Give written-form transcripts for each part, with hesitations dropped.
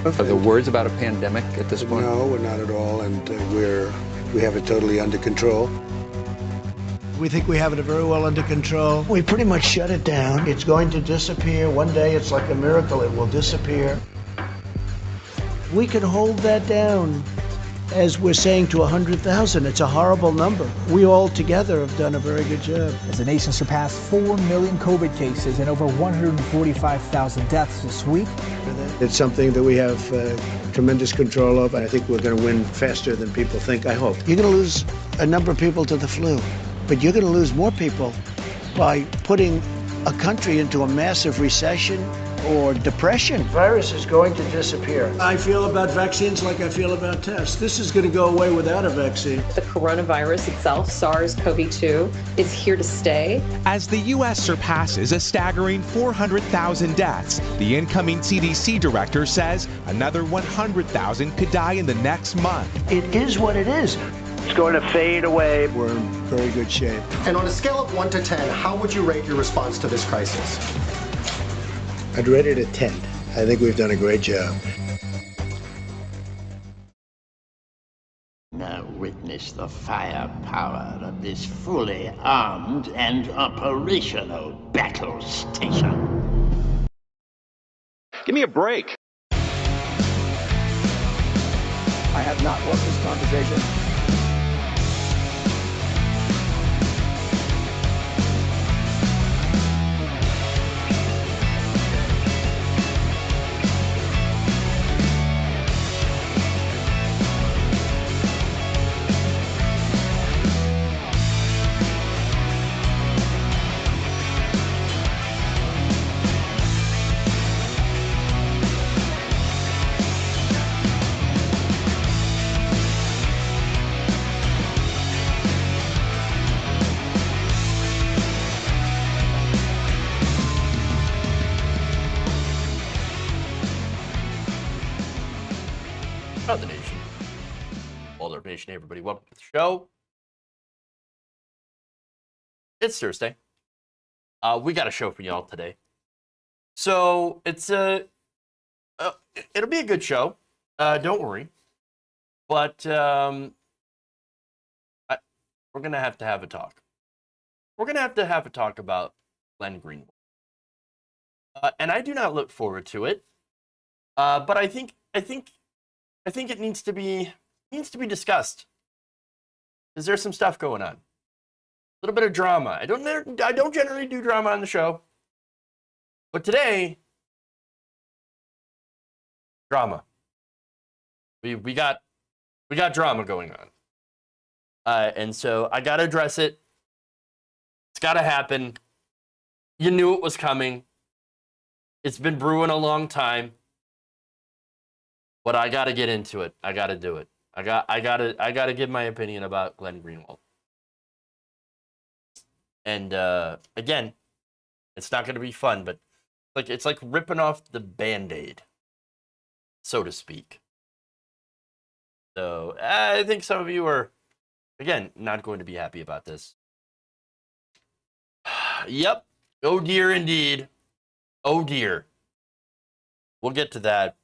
Are the words about a pandemic at this point? No, we're not at all, and we have it totally under control. We think we have it very well under control. We pretty much shut it down. It's going to disappear. One day, it's like a miracle, it will disappear. We can hold that down, as we're saying, to 100,000. It's a horrible number. We all together have done a very good job. As the nation surpassed 4 million COVID cases and over 145,000 deaths this week. It's something that we have tremendous control of. I think we're going to win faster than people think, I hope. You're going to lose a number of people to the flu, but you're going to lose more people by putting a country into a massive recession or depression. The virus is going to disappear. I feel about vaccines like I feel about tests. This is going to go away without a vaccine. The coronavirus itself, SARS-CoV-2, is here to stay. As the U.S. surpasses a staggering 400,000 deaths, the incoming CDC director says another 100,000 could die in the next month. It is what it is. It's going to fade away. We're in very good shape. And on a scale of 1 to 10, how would you rate your response to this crisis? I'd rate it a 10. I think we've done a great job. Now witness the firepower of this fully armed and operational battle station. Give me a break. I have not lost this conversation. About the nation. Waldorf Nation, everybody. Welcome to the show. It's Thursday. We got a show for y'all today. So it's it'll be a good show. Don't worry. But we're gonna have to have a talk. We're gonna have to have a talk about Glenn Greenwald. And I do not look forward to it. But I think it needs to be discussed. Is there some stuff going on? A little bit of drama. I don't generally do drama on the show, but today, drama. We got drama going on, and so I gotta address it. It's gotta happen. You knew it was coming. It's been brewing a long time. But I got to get into it. I got to do it. I got to give my opinion about Glenn Greenwald. And again, it's not going to be fun, but it's like ripping off the Band-Aid, so to speak. So I think some of you are, again, not going to be happy about this. Yep. Oh dear, indeed. Oh dear. We'll get to that.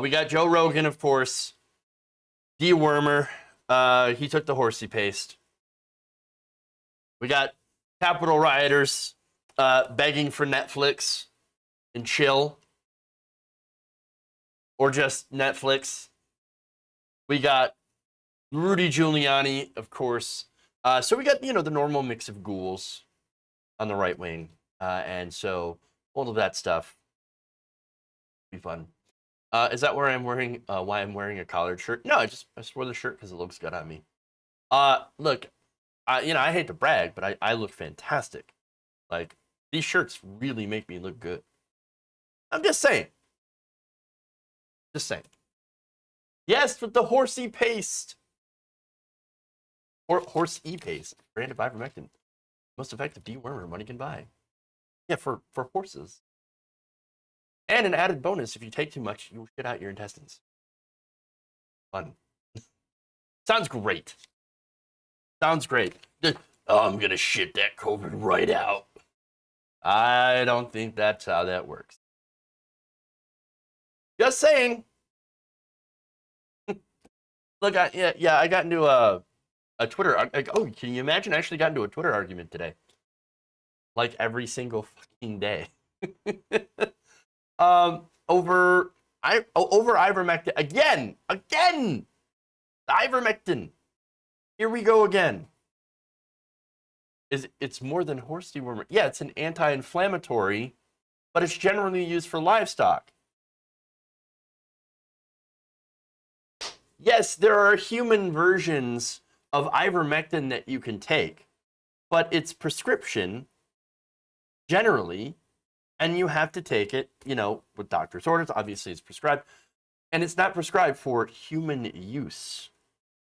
We got Joe Rogan, of course. Dewormer. He took the horsey paste. We got Capitol rioters begging for Netflix and chill. Or just Netflix. We got Rudy Giuliani, of course. So we got, the normal mix of ghouls on the right wing. And so all of that stuff will be fun. Is that why I'm wearing a collared shirt? No, I just wore the shirt because it looks good on me. Look, I hate to brag, but I look fantastic. Like, these shirts really make me look good. I'm just saying. Just saying. Yes, with the horsey paste. Horse e-paste, brand of ivermectin. Most effective dewormer money can buy. Yeah, for horses. And an added bonus, if you take too much, you will shit out your intestines. Fun. Sounds great. Sounds great. Oh, I'm going to shit that COVID right out. I don't think that's how that works. Just saying. Look, I got into a Twitter. Oh, can you imagine? I actually got into a Twitter argument today. Like every single fucking day. Over ivermectin again. Ivermectin. Here we go again. It's more than horse dewormer? Yeah, it's an anti-inflammatory, but it's generally used for livestock. Yes, there are human versions of ivermectin that you can take, but it's prescription generally, and you have to take it, with doctor's orders. Obviously, it's prescribed, and it's not prescribed for human use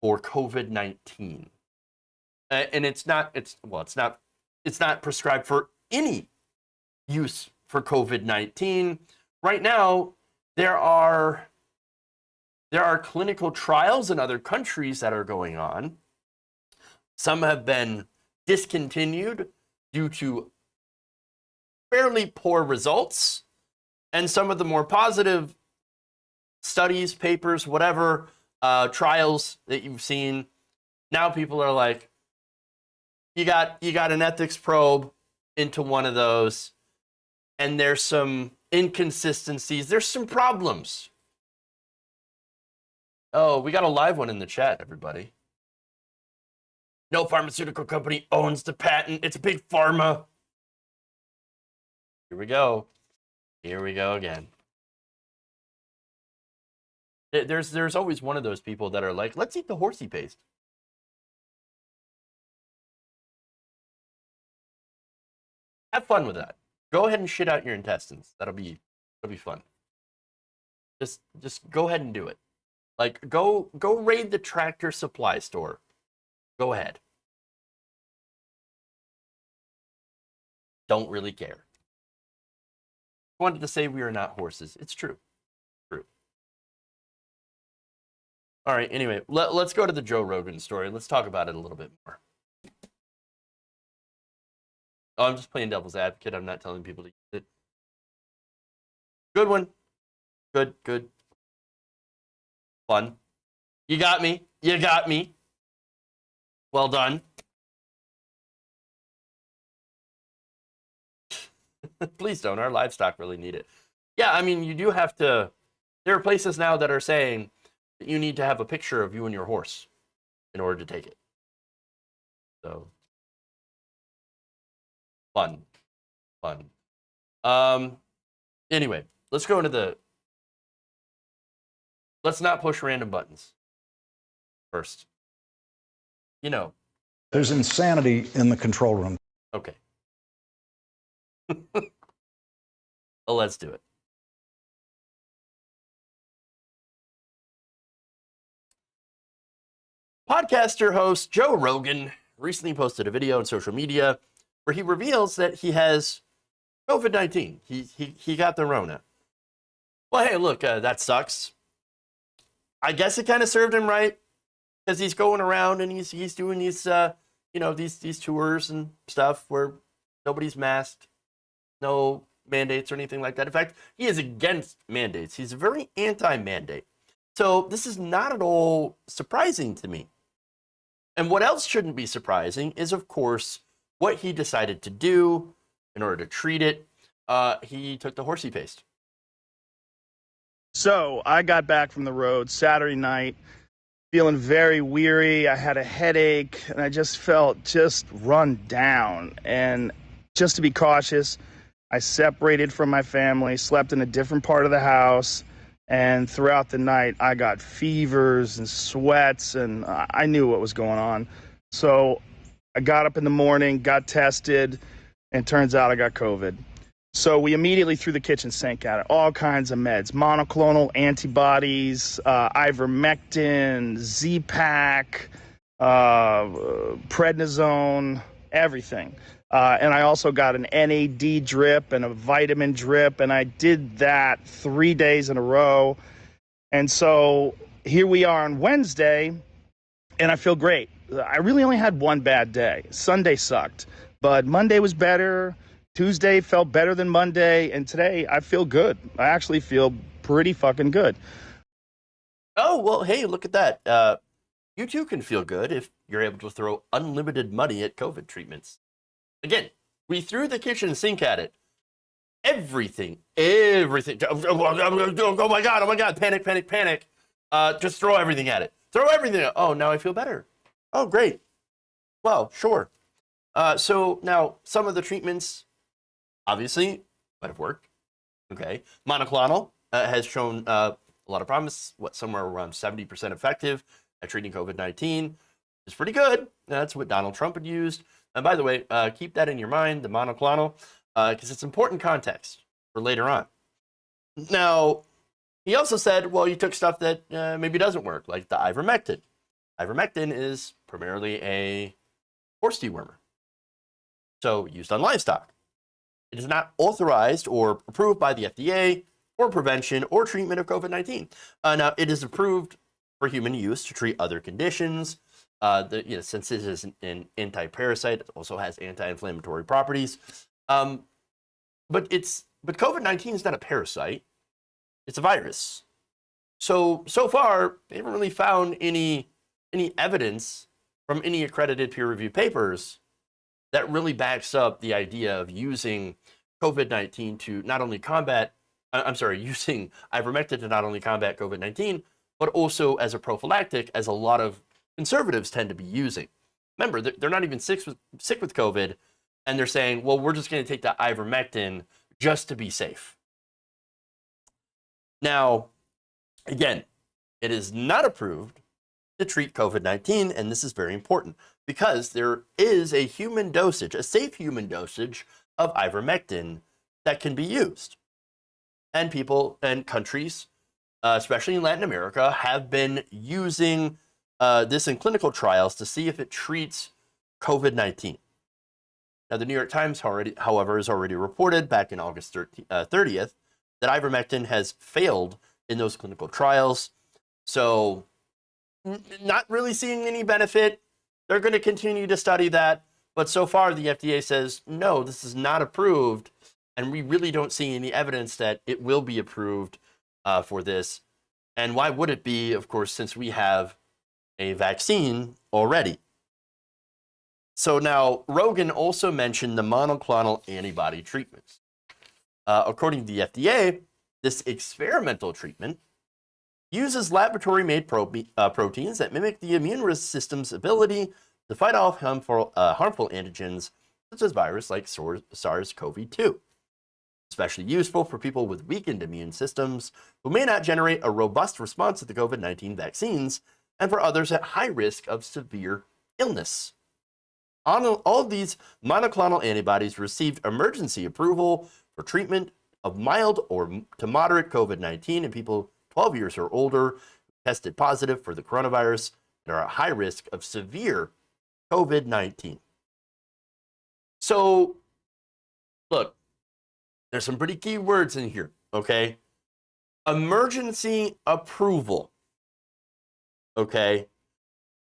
for COVID-19. And it's not prescribed for any use for COVID-19. Right now, there are clinical trials in other countries that are going on. Some have been discontinued due to fairly poor results, and some of the more positive studies, papers, whatever, trials that you've seen, now people are like, you got an ethics probe into one of those, and there's some inconsistencies, there's some problems. Oh, we got a live one in the chat, everybody. No pharmaceutical company owns the patent. It's big pharma. Here we go. Here we go again. There's always one of those people that are like, let's eat the horsey paste. Have fun with that. Go ahead and shit out your intestines. That'll be fun. Just go ahead and do it. Like, go raid the Tractor Supply store. Go ahead. Don't really care. Wanted to say we are not horses. It's true. True. All right, anyway, let's go to the Joe Rogan story. Let's talk about it a little bit more. Oh, I'm just playing devil's advocate. I'm not telling people to use it. Good one. Good. Fun. You got me. Well done. Please don't. Our livestock really need it. Yeah, I mean, you do have to. There are places now that are saying that you need to have a picture of you and your horse in order to take it. So, fun. Anyway, let's go into the. Let's not push random buttons first. There's insanity in the control room. Okay. Well, let's do it. Podcaster host Joe Rogan recently posted a video on social media where he reveals that he has COVID-19. He got the Rona. Well, hey, look, that sucks. I guess it kind of served him right because he's going around and he's doing these these tours and stuff where nobody's masked, no mandates or anything like that. In fact, he is against mandates. He's very anti-mandate. So this is not at all surprising to me. And what else shouldn't be surprising is, of course, what he decided to do in order to treat it. He took the horsey paste. So I got back from the road Saturday night, feeling very weary. I had a headache, and I just felt run down. And just to be cautious, I separated from my family, slept in a different part of the house, and throughout the night, I got fevers and sweats, and I knew what was going on. So I got up in the morning, got tested, and turns out I got COVID. So we immediately threw the kitchen sink at it, all kinds of meds, monoclonal antibodies, ivermectin, Z-Pak, prednisone, everything. And I also got an NAD drip and a vitamin drip, and I did that 3 days in a row. And so here we are on Wednesday, and I feel great. I really only had one bad day. Sunday sucked, but Monday was better. Tuesday felt better than Monday, and today I feel good. I actually feel pretty fucking good. Oh, well, hey, look at that. You too can feel good if you're able to throw unlimited money at COVID treatments. Again, we threw the kitchen sink at it. Everything. Oh my God, panic. Just throw everything at it. Throw everything. Oh, now I feel better. Oh, great. Well, sure. So now some of the treatments obviously might have worked. Okay. Monoclonal has shown a lot of promise, somewhere around 70% effective at treating COVID-19. It's pretty good. That's what Donald Trump had used. And by the way, keep that in your mind, the monoclonal, because it's important context for later on. Now, he also said, well, you took stuff that maybe doesn't work, like the ivermectin. Ivermectin is primarily a horse dewormer, so used on livestock. It is not authorized or approved by the FDA for prevention or treatment of COVID-19. Now, it is approved for human use to treat other conditions. Since it is an anti-parasite, it also has anti-inflammatory properties. But COVID-19 is not a parasite; it's a virus. So far, they haven't really found any evidence from any accredited peer-reviewed papers that really backs up the idea of using COVID-19 to not only using ivermectin to not only combat COVID-19, but also as a prophylactic, as a lot of conservatives tend to be using. Remember, they're not even sick with COVID, and they're saying, well, we're just going to take the ivermectin just to be safe. Now, again, it is not approved to treat COVID-19, and this is very important because there is a human dosage, a safe human dosage of ivermectin that can be used. And people and countries, especially in Latin America, have been using this in clinical trials to see if it treats COVID-19. Now, the New York Times, however, has already reported back in August 30th that ivermectin has failed in those clinical trials. So, not really seeing any benefit. They're going to continue to study that. But so far, the FDA says, no, this is not approved. And we really don't see any evidence that it will be approved for this. And why would it be, of course, since we have a vaccine already? So now, Rogan also mentioned the monoclonal antibody treatments. According to the FDA, this experimental treatment uses laboratory-made proteins that mimic the immune system's ability to fight off harmful antigens, such as virus like SARS-CoV-2. Especially useful for people with weakened immune systems who may not generate a robust response to the COVID-19 vaccines, and for others at high risk of severe illness. All of these monoclonal antibodies received emergency approval for treatment of mild or to moderate COVID-19 in people 12 years or older who tested positive for the coronavirus and are at high risk of severe COVID-19. So, look, there's some pretty key words in here, okay? Emergency approval, okay?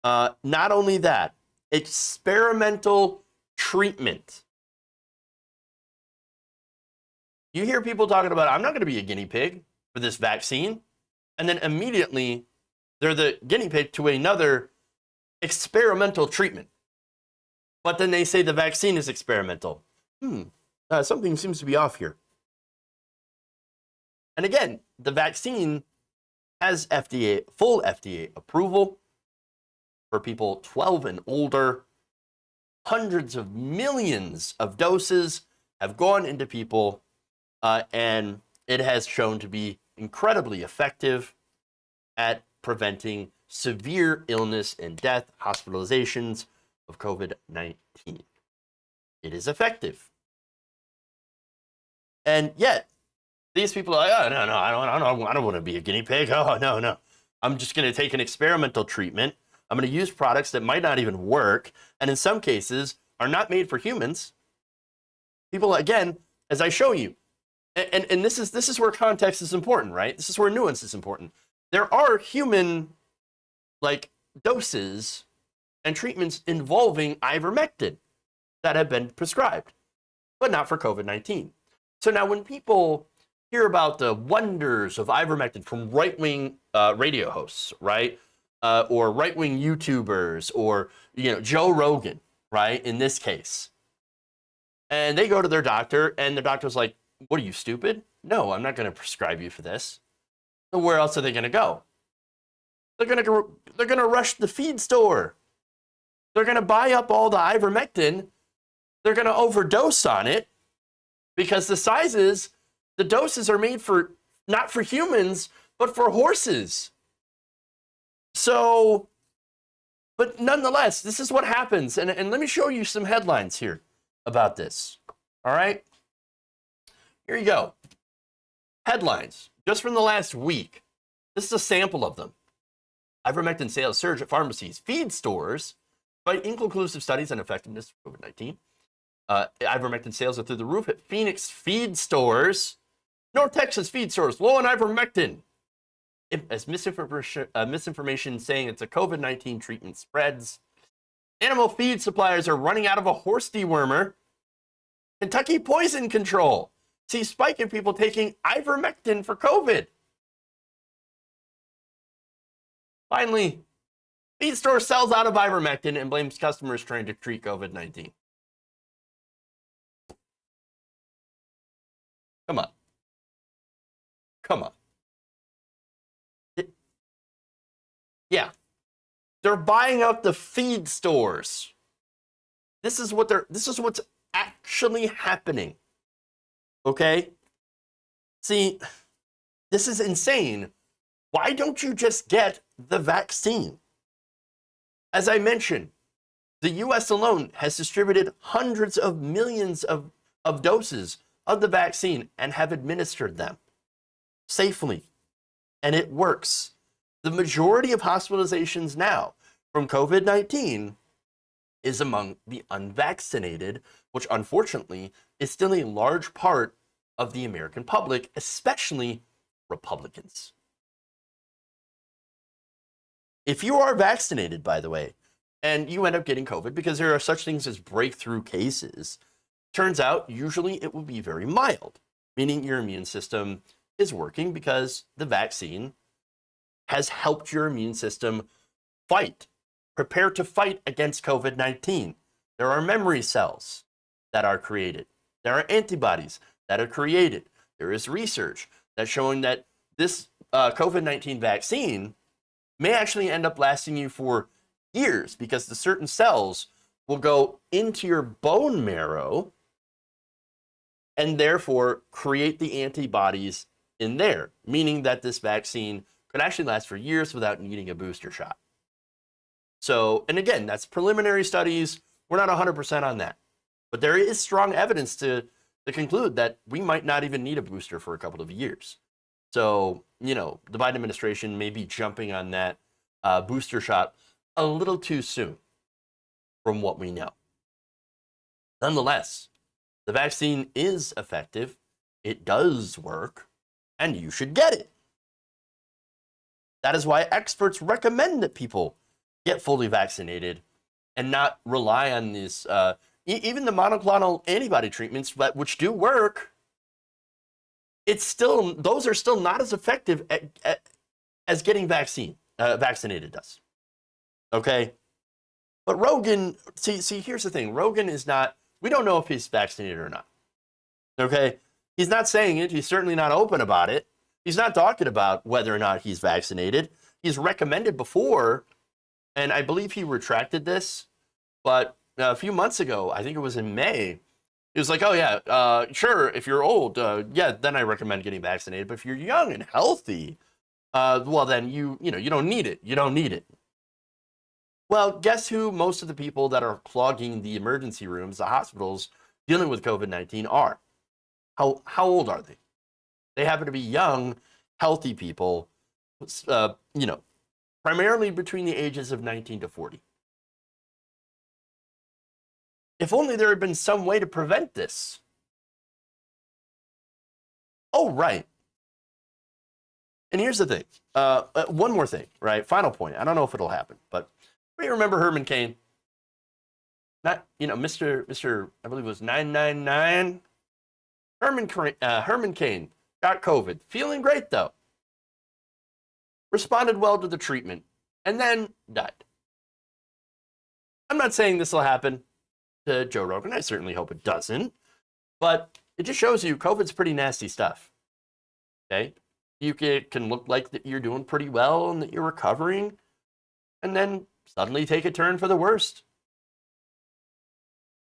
Not only that, experimental treatment. You hear people talking about, I'm not going to be a guinea pig for this vaccine. And then immediately, they're the guinea pig to another experimental treatment. But then they say the vaccine is experimental. Something seems to be off here. And again, the vaccine has full FDA approval for people 12 and older. Hundreds of millions of doses have gone into people, and it has shown to be incredibly effective at preventing severe illness and death, hospitalizations of COVID-19. It is effective. And yet, these people are like, oh, no, I don't want to be a guinea pig. Oh, no. I'm just going to take an experimental treatment. I'm going to use products that might not even work, and in some cases are not made for humans. People, again, as I show you, and this is where context is important, right? This is where nuance is important. There are human, doses and treatments involving ivermectin that have been prescribed, but not for COVID-19. So now when people hear about the wonders of ivermectin from right-wing radio hosts, right? Or right-wing YouTubers, or Joe Rogan, right? In this case. And they go to their doctor, and the doctor's like, what are you, stupid? No, I'm not going to prescribe you for this. So where else are they going to go? They're going to rush the feed store. They're going to buy up all the ivermectin. They're going to overdose on it because the doses are made for, not for humans, but for horses. So, but nonetheless, this is what happens. And let me show you some headlines here about this. All right. Here you go. Headlines just from the last week. This is a sample of them. Ivermectin sales surge at pharmacies, feed stores, despite inconclusive studies on effectiveness of COVID-19. Ivermectin sales are through the roof at Phoenix feed stores, North Texas feed stores, low on ivermectin. As misinformation saying it's a COVID-19 treatment spreads. Animal feed suppliers are running out of a horse dewormer. Kentucky poison control sees spike in people taking ivermectin for COVID. Finally, feed store sells out of ivermectin and blames customers trying to treat COVID-19. Come on. Come on. Yeah. They're buying up the feed stores. This is what's actually happening. Okay? See, this is insane. Why don't you just get the vaccine? As I mentioned, the US alone has distributed hundreds of millions of doses of the vaccine and have administered them safely. And it works. The majority of hospitalizations now from COVID-19 is among the unvaccinated, which unfortunately is still a large part of the American public, especially Republicans. If you are vaccinated, by the way, and you end up getting COVID, because there are such things as breakthrough cases, turns out usually it will be very mild, meaning your immune system is working because the vaccine has helped your immune system prepare to fight against COVID-19. There are memory cells that are created. There are antibodies that are created. There is research that's showing that this COVID-19 vaccine may actually end up lasting you for years because the certain cells will go into your bone marrow and therefore create the antibodies in there, meaning that this vaccine could actually last for years without needing a booster shot. So, and again, that's preliminary studies. We're not 100% on that. But there is strong evidence to conclude that we might not even need a booster for a couple of years. So, the Biden administration may be jumping on that booster shot a little too soon from what we know. Nonetheless, the vaccine is effective. It does work, and you should get it. That is why experts recommend that people get fully vaccinated and not rely on these, even the monoclonal antibody treatments, which do work. Those are still not as effective as getting vaccinated does. Okay? But Rogan, see, here's the thing. Rogan is not, we don't know if he's vaccinated or not. Okay? He's not saying it. He's certainly not open about it. He's not talking about whether or not he's vaccinated. He's recommended before, and I believe he retracted this, but a few months ago, I think it was in May, he was like, oh yeah, sure, if you're old, yeah, then I recommend getting vaccinated. But if you're young and healthy, well, then you don't need it. You don't need it. Well, guess who most of the people that are clogging the emergency rooms, the hospitals, dealing with COVID-19 are? How old are they? They happen to be young, healthy people, primarily between the ages of 19 to 40. If only there had been some way to prevent this. Oh, right. And here's the thing. One more thing, right? Final point. I don't know if it'll happen, but you remember Herman Cain? Not, Mr. I believe it was 999. Herman Cain got COVID, feeling great though, responded well to the treatment, and then died. I'm not saying this will happen to Joe Rogan. I certainly hope it doesn't. But it just shows you COVID's pretty nasty stuff. Okay? You can look like that you're doing pretty well and that you're recovering, and then suddenly take a turn for the worst.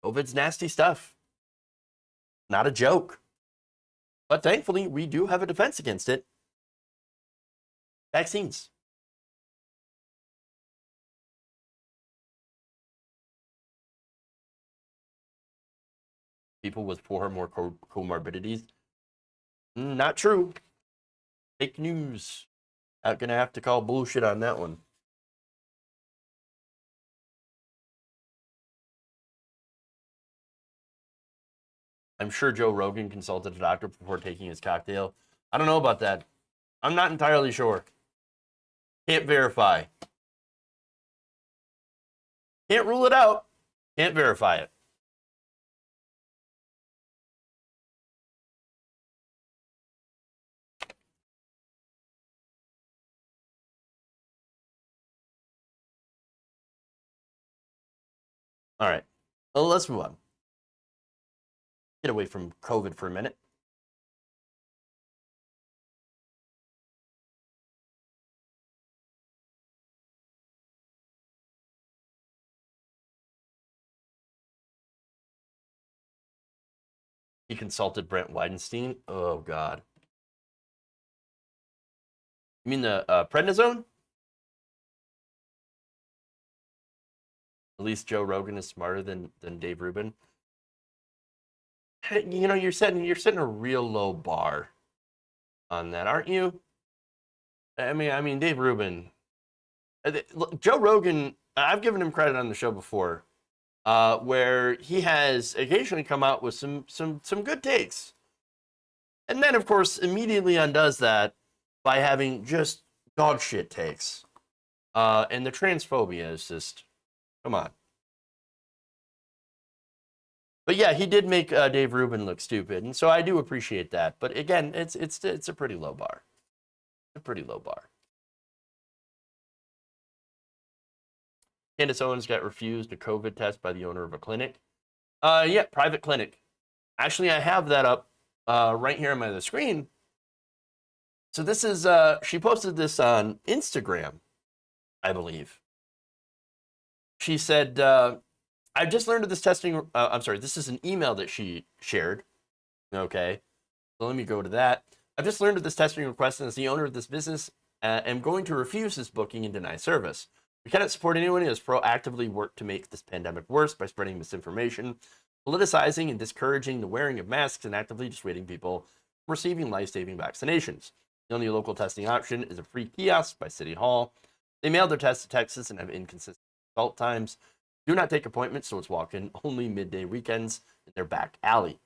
COVID's nasty stuff. Not a joke. But thankfully, we do have a defense against it. Vaccines. People with 4 or more comorbidities. Not true. Fake news. Not gonna have to call bullshit on that one. I'm sure Joe Rogan consulted a doctor before taking his cocktail. I don't know about that. I'm not entirely sure. Can't verify. Can't rule it out. Can't verify it. All right. Well, let's move on. Get away from COVID for a minute. He consulted Brent Weidenstein. Oh, God. You mean the prednisone? At least Joe Rogan is smarter than Dave Rubin. You know, you're setting a real low bar on that, aren't you? I mean, Dave Rubin, Joe Rogan. I've given him credit on the show before, where he has occasionally come out with some good takes, and then of course immediately undoes that by having just dog shit takes, and the transphobia is just, come on. But yeah, he did make Dave Rubin look stupid, and so I do appreciate that. But again, it's a pretty low bar. A pretty low bar. Candace Owens got refused a COVID test by the owner of a clinic. Yeah, private clinic. Actually, I have that up right here on the screen. So this is, she posted this on Instagram, I believe. She said, I just learned of this testing. I'm sorry, this is an email that she shared. Okay, so let me go to that. I've just learned of this testing request, and as the owner of this business, am going to refuse this booking and deny service. We cannot support anyone who has proactively worked to make this pandemic worse by spreading misinformation, politicizing, and discouraging the wearing of masks, and actively dissuading people from receiving life-saving vaccinations. The only local testing option is a free kiosk by City Hall. They mailed their tests to Texas and have inconsistent result times. Do not take appointments, so it's walk-in only midday weekends in their back alley.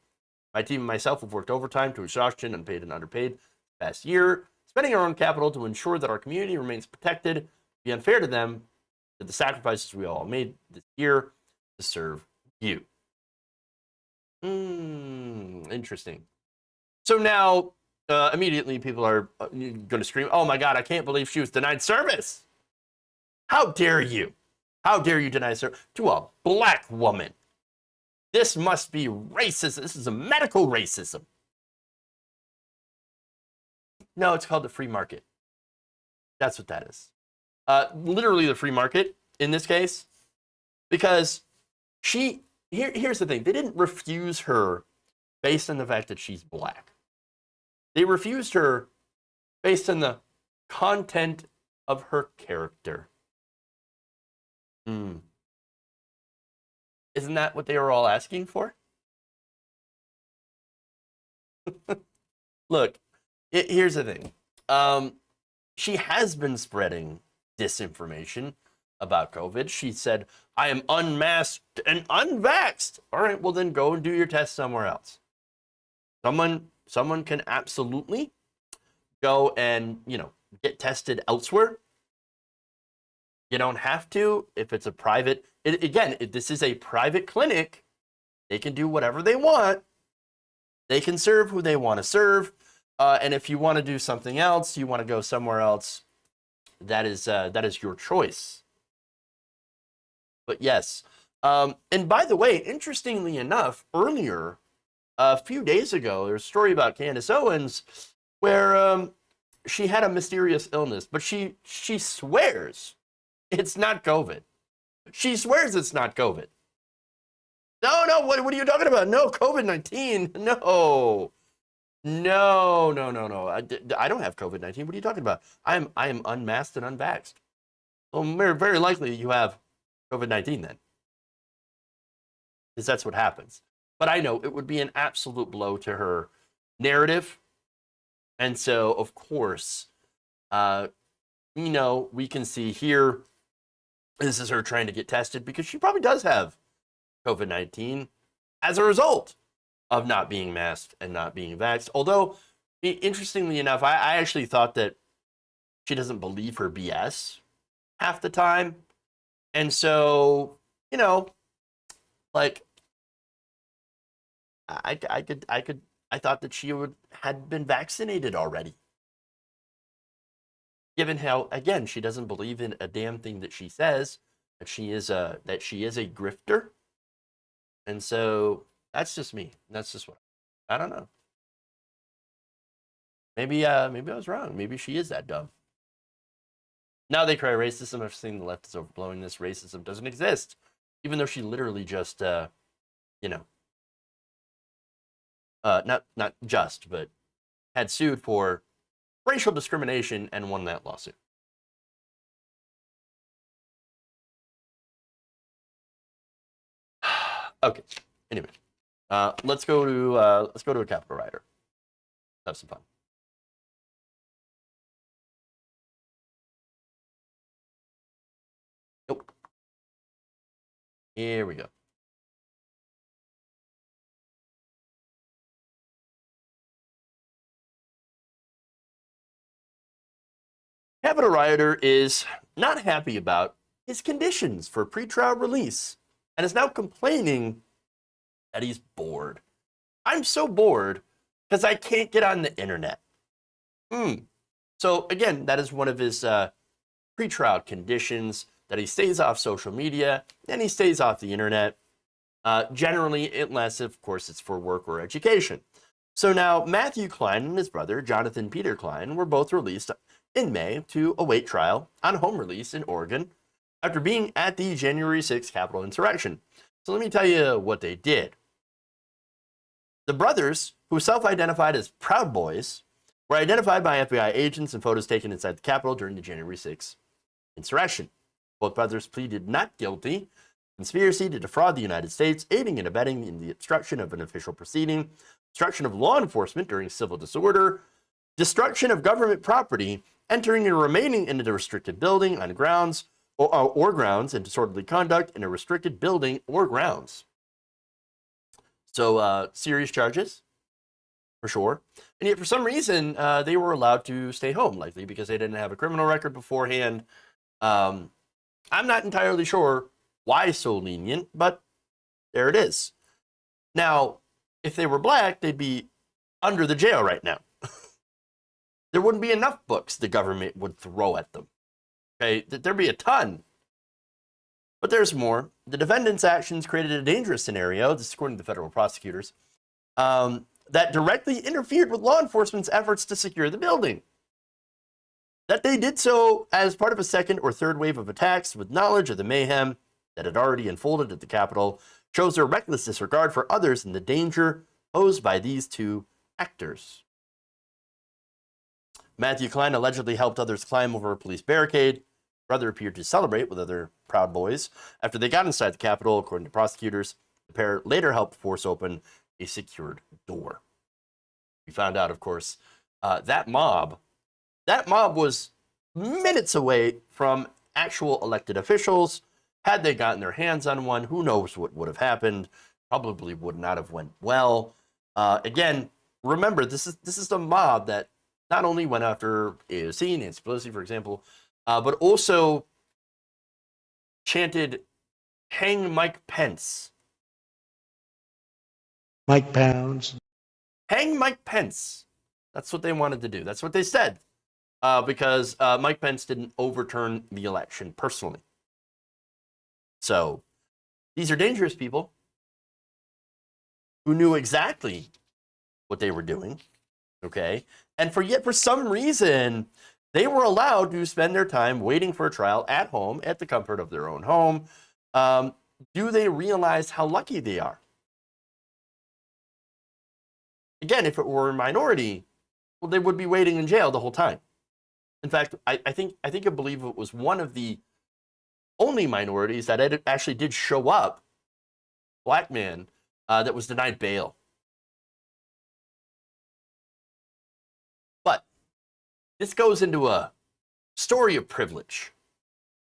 My team and myself have worked overtime to exhaustion, unpaid and underpaid, the past year, spending our own capital to ensure that our community remains protected. It'd be unfair to them, to the sacrifices we all made this year to serve you. Interesting. So now, immediately people are going to scream, oh my God, I can't believe she was denied service. How dare you? How dare you deny service to a black woman? This must be racist. This is a medical racism. No, it's called the free market. That's what that is. Literally the free market in this case, because here's the thing. They didn't refuse her based on the fact that she's black. They refused her based on the content of her character. Isn't that what they were all asking for? Look, here's the thing. She has been spreading disinformation about COVID. She said, I am unmasked and unvaxxed. All right, well then go and do your test somewhere else. Someone can absolutely go and, get tested elsewhere. You don't have to if it's a private. If this is a private clinic, they can do whatever they want. They can serve who they want to serve. And if you want to do something else, you want to go somewhere else, that is your choice. But yes. And by the way, interestingly enough, earlier, a few days ago, there's a story about Candace Owens where she had a mysterious illness, but she swears it's not COVID. She swears it's not COVID. No, what are you talking about? No, COVID-19. No. I don't have COVID-19. What are you talking about? I am unmasked and unvaxxed. Well, very likely you have COVID-19 then. Because that's what happens. But I know it would be an absolute blow to her narrative. And so, of course, we can see here, this is her trying to get tested because she probably does have COVID-19 as a result of not being masked and not being vaxxed. Although, interestingly enough, I actually thought that she doesn't believe her BS half the time. And so, like, I thought that she had been vaccinated already. Given how, again, she doesn't believe in a damn thing that she says, that she is a grifter. And so that's just me. That's just what I don't know. Maybe I was wrong. Maybe she is that dumb. Now they cry racism. I've seen the left is overblowing this. Racism doesn't exist, even though she literally just not just, but had sued for racial discrimination and won that lawsuit. Okay. Anyway, let's go to a Capitol rioter. Have some fun. Nope. Here we go. Capitol rioter is not happy about his conditions for pretrial release and is now complaining that he's bored. I'm so bored because I can't get on the internet. So again, that is one of his pretrial conditions, that he stays off social media and he stays off the internet. Generally, unless, of course, it's for work or education. So now Matthew Klein and his brother, Jonathan Peter Klein, were both released in May to await trial on home release in Oregon after being at the January 6th Capitol insurrection. So let me tell you what they did. The brothers, who self-identified as Proud Boys, were identified by FBI agents and photos taken inside the Capitol during the January 6th insurrection. Both brothers pleaded not guilty, conspiracy to defraud the United States, aiding and abetting in the obstruction of an official proceeding, obstruction of law enforcement during civil disorder, destruction of government property, entering and remaining in a restricted building on grounds or grounds, and disorderly conduct in a restricted building or grounds. So serious charges, for sure. And yet for some reason, they were allowed to stay home, likely because they didn't have a criminal record beforehand. I'm not entirely sure why so lenient, but there it is. Now, if they were black, they'd be under the jail right now. There wouldn't be enough books the government would throw at them. Okay, there'd be a ton. But there's more. The defendants' actions created a dangerous scenario, this is according to the federal prosecutors, that directly interfered with law enforcement's efforts to secure the building. That they did so as part of a second or third wave of attacks with knowledge of the mayhem that had already unfolded at the Capitol shows their reckless disregard for others and the danger posed by these two actors. Matthew Klein allegedly helped others climb over a police barricade. Brother appeared to celebrate with other Proud Boys. After they got inside the Capitol, according to prosecutors, the pair later helped force open a secured door. We found out, of course, that mob was minutes away from actual elected officials. Had they gotten their hands on one, who knows what would have happened? Probably would not have went well. Again, remember, this is the mob that not only went after AOC, Nancy Pelosi, for example, but also chanted, "Hang Mike Pence." Mike Pounds. Hang Mike Pence. That's what they wanted to do. That's what they said. Because Mike Pence didn't overturn the election personally. So these are dangerous people who knew exactly what they were doing. Okay. And for some reason, they were allowed to spend their time waiting for a trial at home, at the comfort of their own home. Do they realize how lucky they are? Again, if it were a minority, well, they would be waiting in jail the whole time. In fact, I believe it was one of the only minorities that actually did show up, black man, that was denied bail. But this goes into a story of privilege,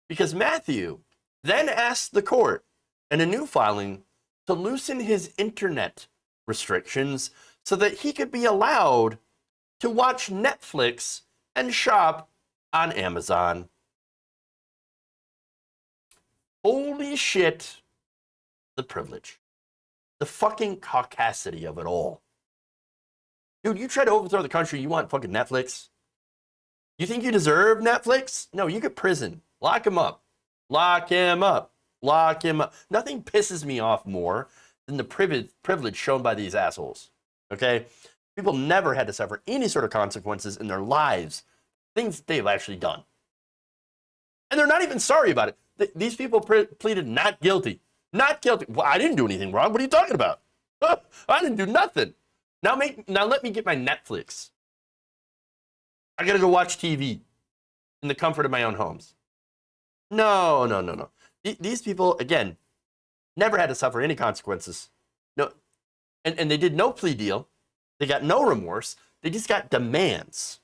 because Matthew then asked the court in a new filing to loosen his internet restrictions so that he could be allowed to watch Netflix and shop on Amazon. Holy shit, the privilege. The fucking caucasity of it all. Dude, you try to overthrow the country, you want fucking Netflix? You think you deserve Netflix? No, you get prison. Lock him up. Lock him up. Lock him up. Nothing pisses me off more than the privilege shown by these assholes. Okay? People never had to suffer any sort of consequences in their lives. Things they've actually done. And they're not even sorry about it. These people pleaded not guilty. Not guilty. Well, I didn't do anything wrong. What are you talking about? I didn't do nothing. Now let me get my Netflix. I gotta go watch TV in the comfort of my own homes. No. These people, again, never had to suffer any consequences. No, and they did no plea deal. They got no remorse. They just got demands.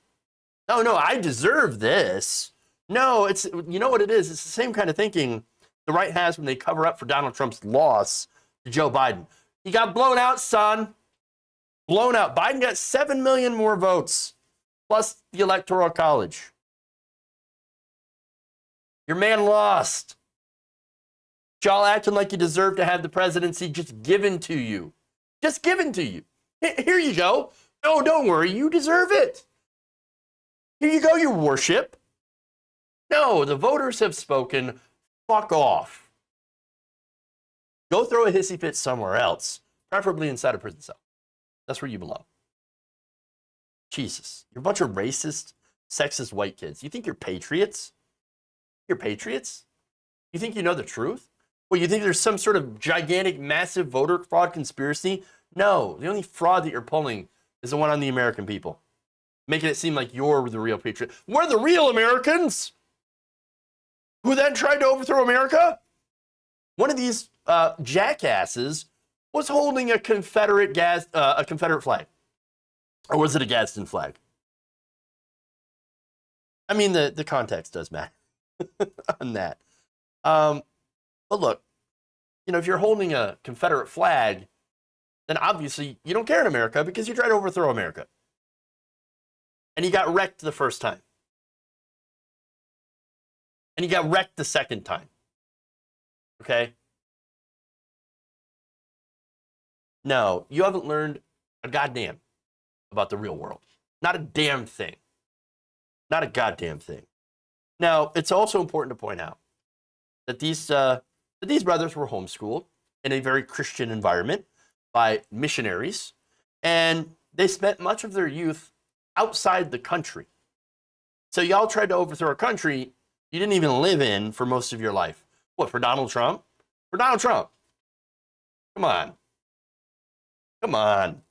No, I deserve this. No, you know what it is? It's the same kind of thinking the right has when they cover up for Donald Trump's loss to Joe Biden. He got blown out, son. Blown out. Biden got 7 million more votes, plus the Electoral College. Your man lost. Y'all acting like you deserve to have the presidency just given to you. Just given to you. Here you go. No, don't worry. You deserve it. Here you go, your worship. No, the voters have spoken. Fuck off. Go throw a hissy fit somewhere else, preferably inside a prison cell. That's where you belong. Jesus. You're a bunch of racist, sexist white kids. You think you're patriots? You're patriots? You think you know the truth? Well, you think there's some sort of gigantic, massive voter fraud conspiracy? No, the only fraud that you're pulling is the one on the American people, making it seem like you're the real patriot. We're the real Americans who then tried to overthrow America. One of these jackasses was holding a Confederate flag, or was it a Gadsden flag? I mean, the context does matter on that. But look, if you're holding a Confederate flag, then obviously you don't care in America because you tried to overthrow America. And you got wrecked the first time. And you got wrecked the second time. Okay? No, you haven't learned a goddamn about the real world. Not a damn thing. Not a goddamn thing. Now, it's also important to point out that these brothers were homeschooled in a very Christian environment by missionaries, and they spent much of their youth outside the country. So y'all tried to overthrow a country you didn't even live in for most of your life. What, for Donald Trump? For Donald Trump. Come on. Come on.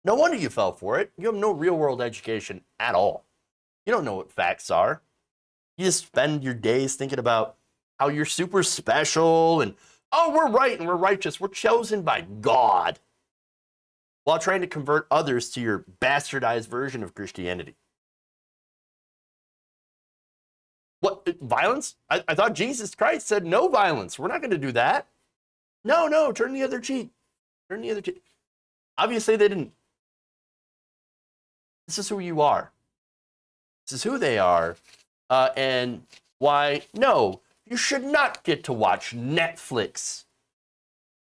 No wonder you fell for it. You have no real world education at all. You don't know what facts are. You just spend your days thinking about how you're super special and, oh, we're right and we're righteous. We're chosen by God, while trying to convert others to your bastardized version of Christianity. What, violence? I thought Jesus Christ said no violence. We're not going to do that. No, turn the other cheek. Turn the other cheek. Obviously, they didn't. This is who you are. This is who they are. And why, no, you should not get to watch Netflix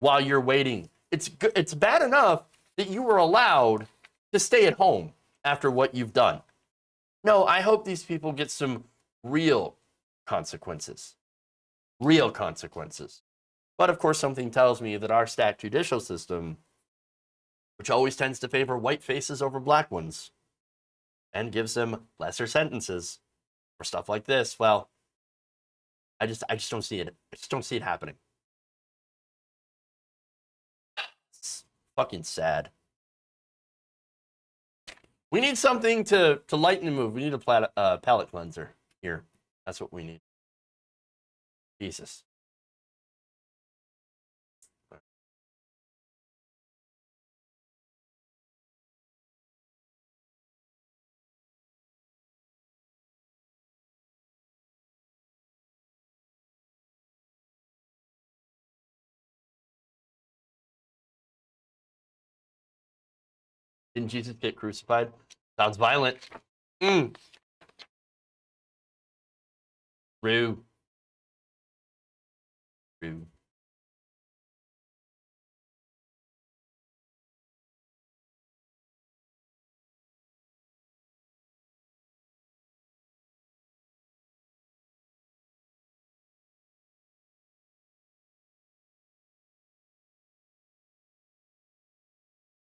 while you're waiting. It's bad enough that you were allowed to stay at home. after what you've done. No, I hope these people get some real consequences. Real consequences. But of course, something tells me that our stacked judicial system, which always tends to favor white faces over black ones, and gives them lesser sentences for stuff like this, well, I just don't see it. I just don't see it happening. It's fucking sad. We need something to lighten the mood. We need a palate cleanser here. That's what we need. Jesus. Didn't Jesus get crucified? Sounds violent. Rue.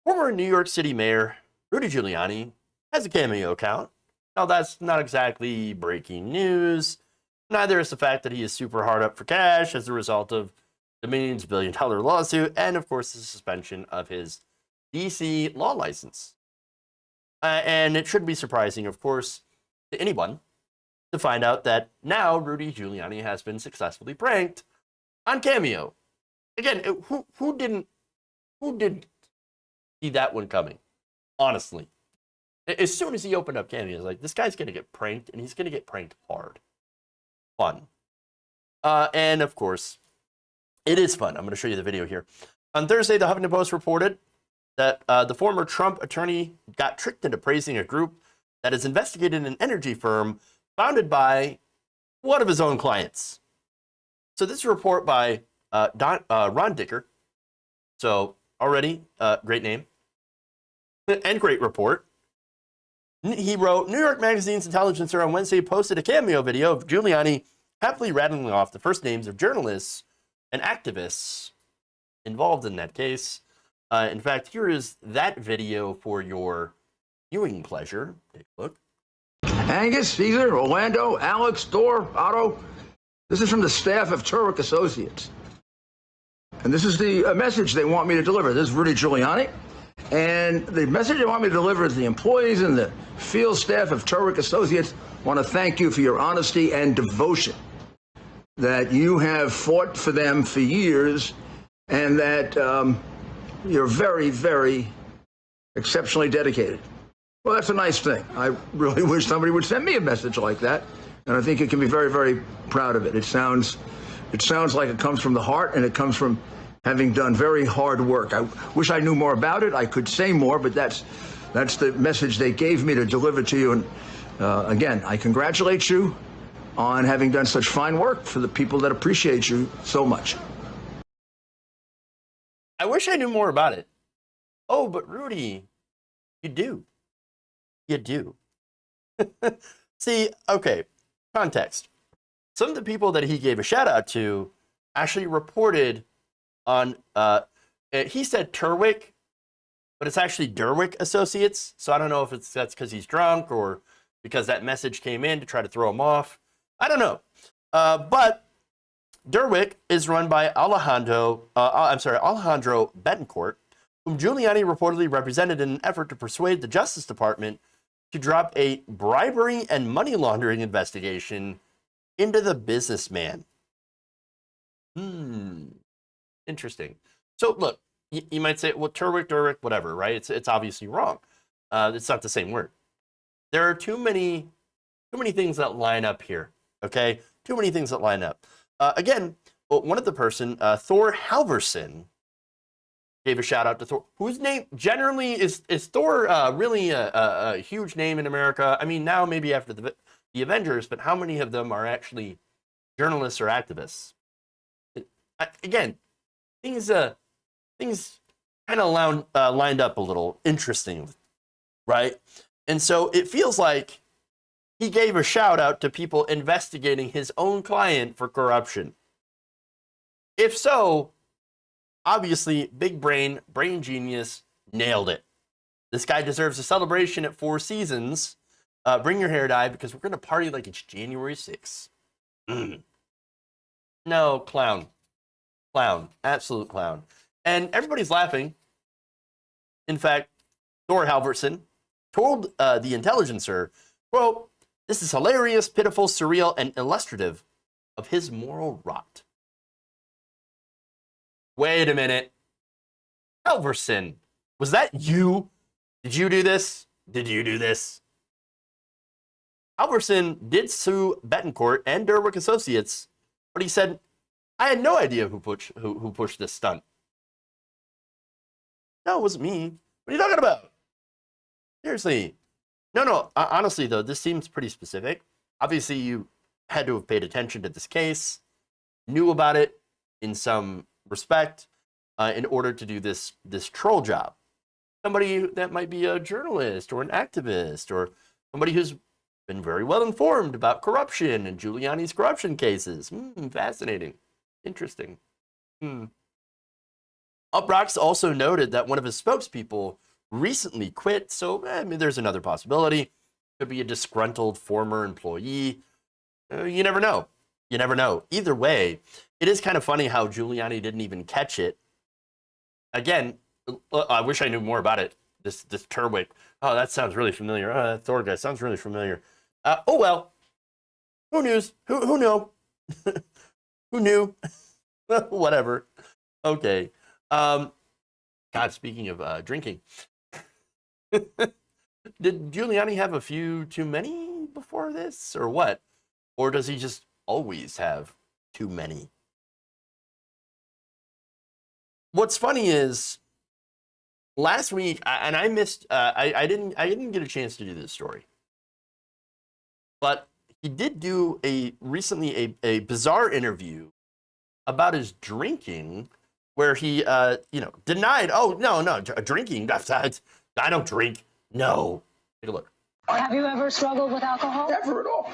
Former New York City Mayor Rudy Giuliani has a Cameo account. Now, that's not exactly breaking news. Neither is the fact that he is super hard up for cash as a result of Dominion's billion-dollar lawsuit and, of course, the suspension of his DC law license. And it shouldn't be surprising, of course, to anyone to find out that now Rudy Giuliani has been successfully pranked on Cameo. Again, who didn't see that one coming? Honestly. As soon as he opened up Cameo, he was like, this guy's going to get pranked, and he's going to get pranked hard. Fun. And, of course, it is fun. I'm going to show you the video here. On Thursday, the Huffington Post reported that the former Trump attorney got tricked into praising a group that has investigated an energy firm founded by one of his own clients. So this is a report by Ron Dicker. So already, great name. And great report. He wrote, New York Magazine's Intelligencer on Wednesday posted a Cameo video of Giuliani happily rattling off the first names of journalists and activists involved in that case. In fact, here is that video for your viewing pleasure. Take a look. Angus, Caesar, Orlando, Alex, Thor, Otto. This is from the staff of Turek Associates. And this is the message they want me to deliver. This is Rudy Giuliani. And the message they want me to deliver is the employees and the field staff of Turek Associates want to thank you for your honesty and devotion, that you have fought for them for years, and that you're very, very exceptionally dedicated. Well, that's a nice thing. I really wish somebody would send me a message like that, and I think you can be very, very proud of it. It sounds like it comes from the heart, and it comes from having done very hard work. I wish I knew more about it. I could say more, but that's the message they gave me to deliver to you. And again, I congratulate you on having done such fine work for the people that appreciate you so much. I wish I knew more about it. Oh, but Rudy, you do. You do. See, okay, context. Some of the people that he gave a shout out to actually reported on, he said Turwick, but it's actually Derwick Associates. So I don't know if that's because he's drunk or because that message came in to try to throw him off. I don't know. But Derwick is run by Alejandro Betancourt, whom Giuliani reportedly represented in an effort to persuade the Justice Department to drop a bribery and money laundering investigation into the businessman. Interesting. So look, you might say, well, Turwick, Derwick, whatever, right? It's obviously wrong. It's not the same word. There are too many things that line up here. Okay, too many things that line up. Again, one of the person, Thor Halverson, gave a shout out to Thor, whose name generally is Thor really a huge name in America. I mean, now maybe after the Avengers, but how many of them are actually journalists or activists? Again, things kind of lined up a little interesting, right? And so it feels like he gave a shout out to people investigating his own client for corruption. If so, obviously, big brain genius, nailed it. This guy deserves a celebration at Four Seasons. Bring your hair dye because we're going to party like it's January 6th. No, clown. Clown. Absolute clown. And everybody's laughing. In fact, Thor Halvorson told the Intelligencer, quote, "This is hilarious, pitiful, surreal, and illustrative of his moral rot." Wait a minute. Halvorson, was that you? Did you do this? Did you do this? Halvorson did sue Betancourt and Derwick Associates, but he said, "I had no idea who pushed this stunt." No, it wasn't me. What are you talking about? Seriously. No. Honestly, though, this seems pretty specific. Obviously, you had to have paid attention to this case, knew about it in some respect, in order to do this troll job. Somebody that might be a journalist or an activist or somebody who's been very well informed about corruption and Giuliani's corruption cases. Fascinating. Interesting. Uproxx also noted that one of his spokespeople recently quit, so there's another possibility. Could be a disgruntled former employee. You never know. You never know. Either way, it is kind of funny how Giuliani didn't even catch it. Again, I wish I knew more about it. This Turwick. Oh, that sounds really familiar. Oh, that Thor guy sounds really familiar. Oh well. Who knew? Who knew? Who knew? Whatever. Okay. God, speaking of drinking, did Giuliani have a few too many before this, or what? Or does he just always have too many? What's funny is last week, and I missed. I didn't get a chance to do this story, but he did do recently a bizarre interview about his drinking, where he denied. Oh no, drinking. I don't drink. No. Take a look. Have you ever struggled with alcohol? Never at all.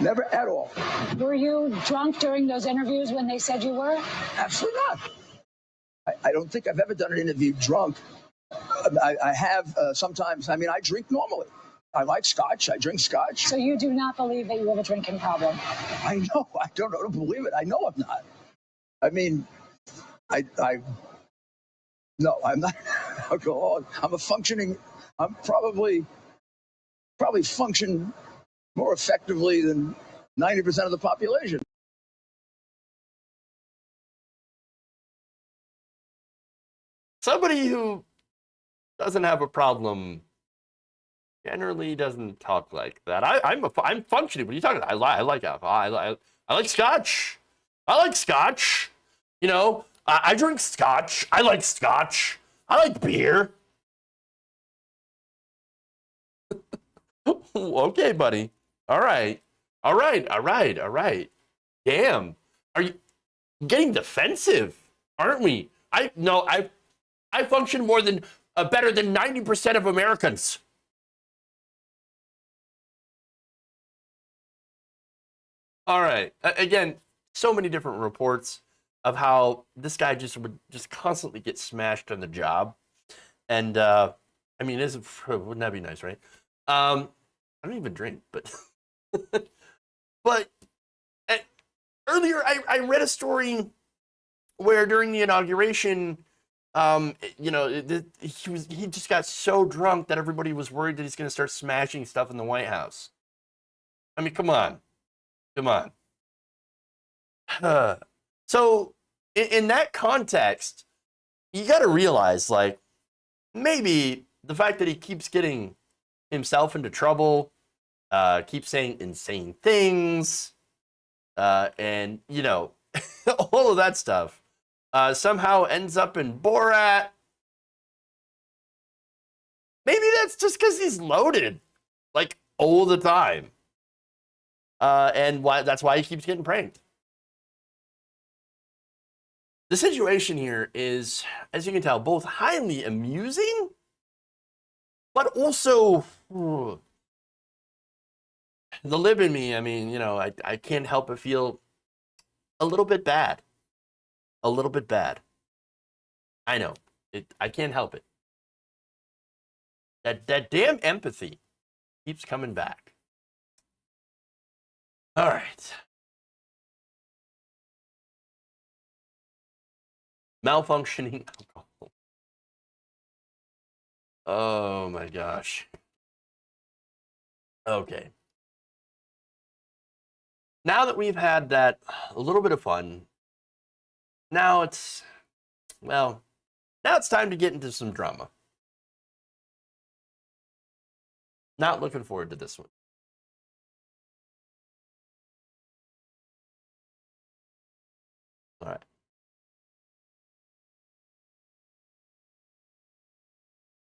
Never at all. Were you drunk during those interviews when they said you were? Absolutely not. I don't think I've ever done an interview drunk. I have sometimes. I mean, I drink normally. I like scotch. I drink scotch. So you do not believe that you have a drinking problem? I know. I don't know to believe it. I know I'm not. I mean, no, I'm not an alcoholic. I'm probably function more effectively than 90% of the population. Somebody who doesn't have a problem generally doesn't talk like that. I'm functioning. What are you talking about? I like alcohol. I like scotch. I like scotch. You know, I drink scotch. I like scotch. I like beer. Okay, buddy. All right. Damn. Are you getting defensive? Aren't we? I function better than 90% of Americans. All right. Again, so many different reports of how this guy would constantly get smashed on the job. And, I mean, wouldn't that be nice, right? I don't even drink, but... but earlier I read a story where during the inauguration, he just got so drunk that everybody was worried that he's going to start smashing stuff in the White House. I mean, come on. So in that context, you got to realize, like, maybe the fact that he keeps getting himself into trouble, keeps saying insane things, and, all of that stuff, somehow ends up in Borat. Maybe that's just because he's loaded, like, all the time. And that's why he keeps getting pranked. The situation here is, as you can tell, both highly amusing But also, the lib in me, I mean, you know, I can't help but feel a little bit bad. A little bit bad. I know. I can't help it. That damn empathy keeps coming back. All right. Malfunctioning alcohol. Oh my gosh. Okay. Now that we've had that a little bit of fun, now it's time to get into some drama. Not looking forward to this one. All right.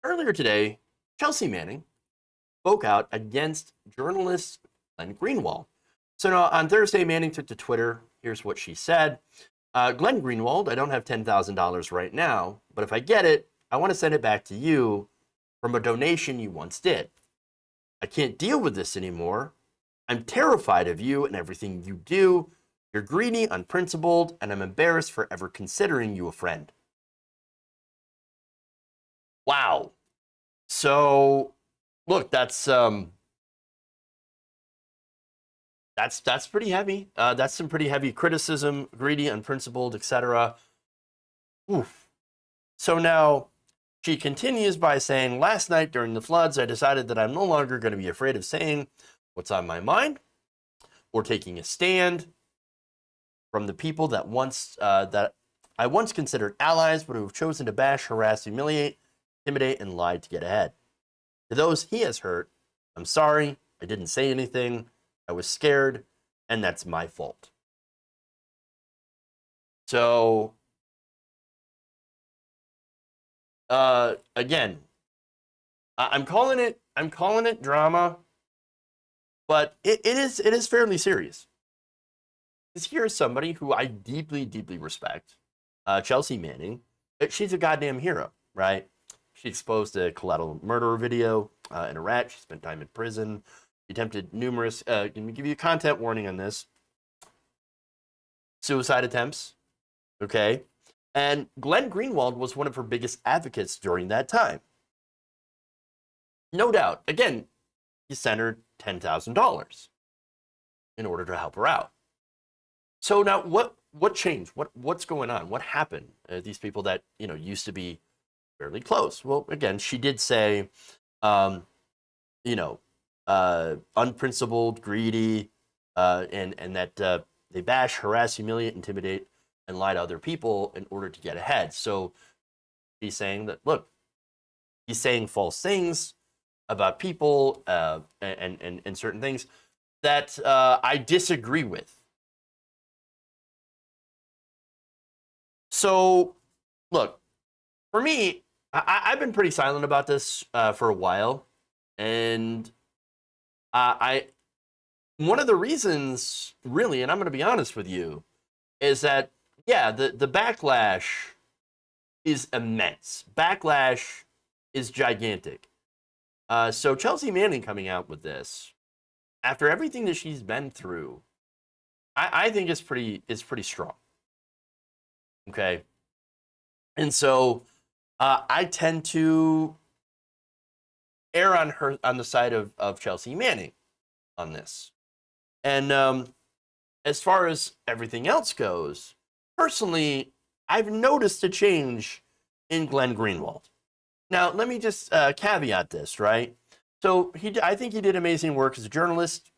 Earlier today, Chelsea Manning spoke out against journalist Glenn Greenwald. So now on Thursday, Manning took to Twitter. Here's what she said. Glenn Greenwald, I don't have $10,000 right now, but if I get it, I want to send it back to you from a donation you once did. I can't deal with this anymore. I'm terrified of you and everything you do. You're greedy, unprincipled, and I'm embarrassed for ever considering you a friend. Wow. So, look, that's pretty heavy. That's some pretty heavy criticism, greedy, unprincipled, etc. Oof. So now she continues by saying, last night during the floods, I decided that I'm no longer going to be afraid of saying what's on my mind or taking a stand from the people that I once considered allies, but who have chosen to bash, harass, humiliate, intimidate, and lie to get ahead. To those he has hurt, I'm sorry. I didn't say anything. I was scared, and that's my fault. So, again, I'm calling it drama, but it is fairly serious. Because here's somebody who I deeply, deeply respect, Chelsea Manning. She's a goddamn hero, right? She exposed a collateral murder video in Iraq. She spent time in prison. She attempted numerous, let me give you a content warning on this, suicide attempts, okay? And Glenn Greenwald was one of her biggest advocates during that time. No doubt. Again, he sent her $10,000 in order to help her out. So now what changed? What's going on? What happened? These people that, you know, used to be fairly close. Well, again, she did say, unprincipled, greedy, and that they bash, harass, humiliate, intimidate, and lie to other people in order to get ahead. So she's saying that, look, he's saying false things about people and certain things that I disagree with. So, look, for me, I've been pretty silent about this for a while, and one of the reasons, really, and I'm going to be honest with you, is that, yeah, the backlash is immense. Backlash is gigantic. So Chelsea Manning coming out with this, after everything that she's been through, I think is pretty strong. Okay, and so I tend to err on the side of Chelsea Manning on this. And as far as everything else goes, personally, I've noticed a change in Glenn Greenwald. Now, let me just caveat this, right? So I think he did amazing work as a journalist,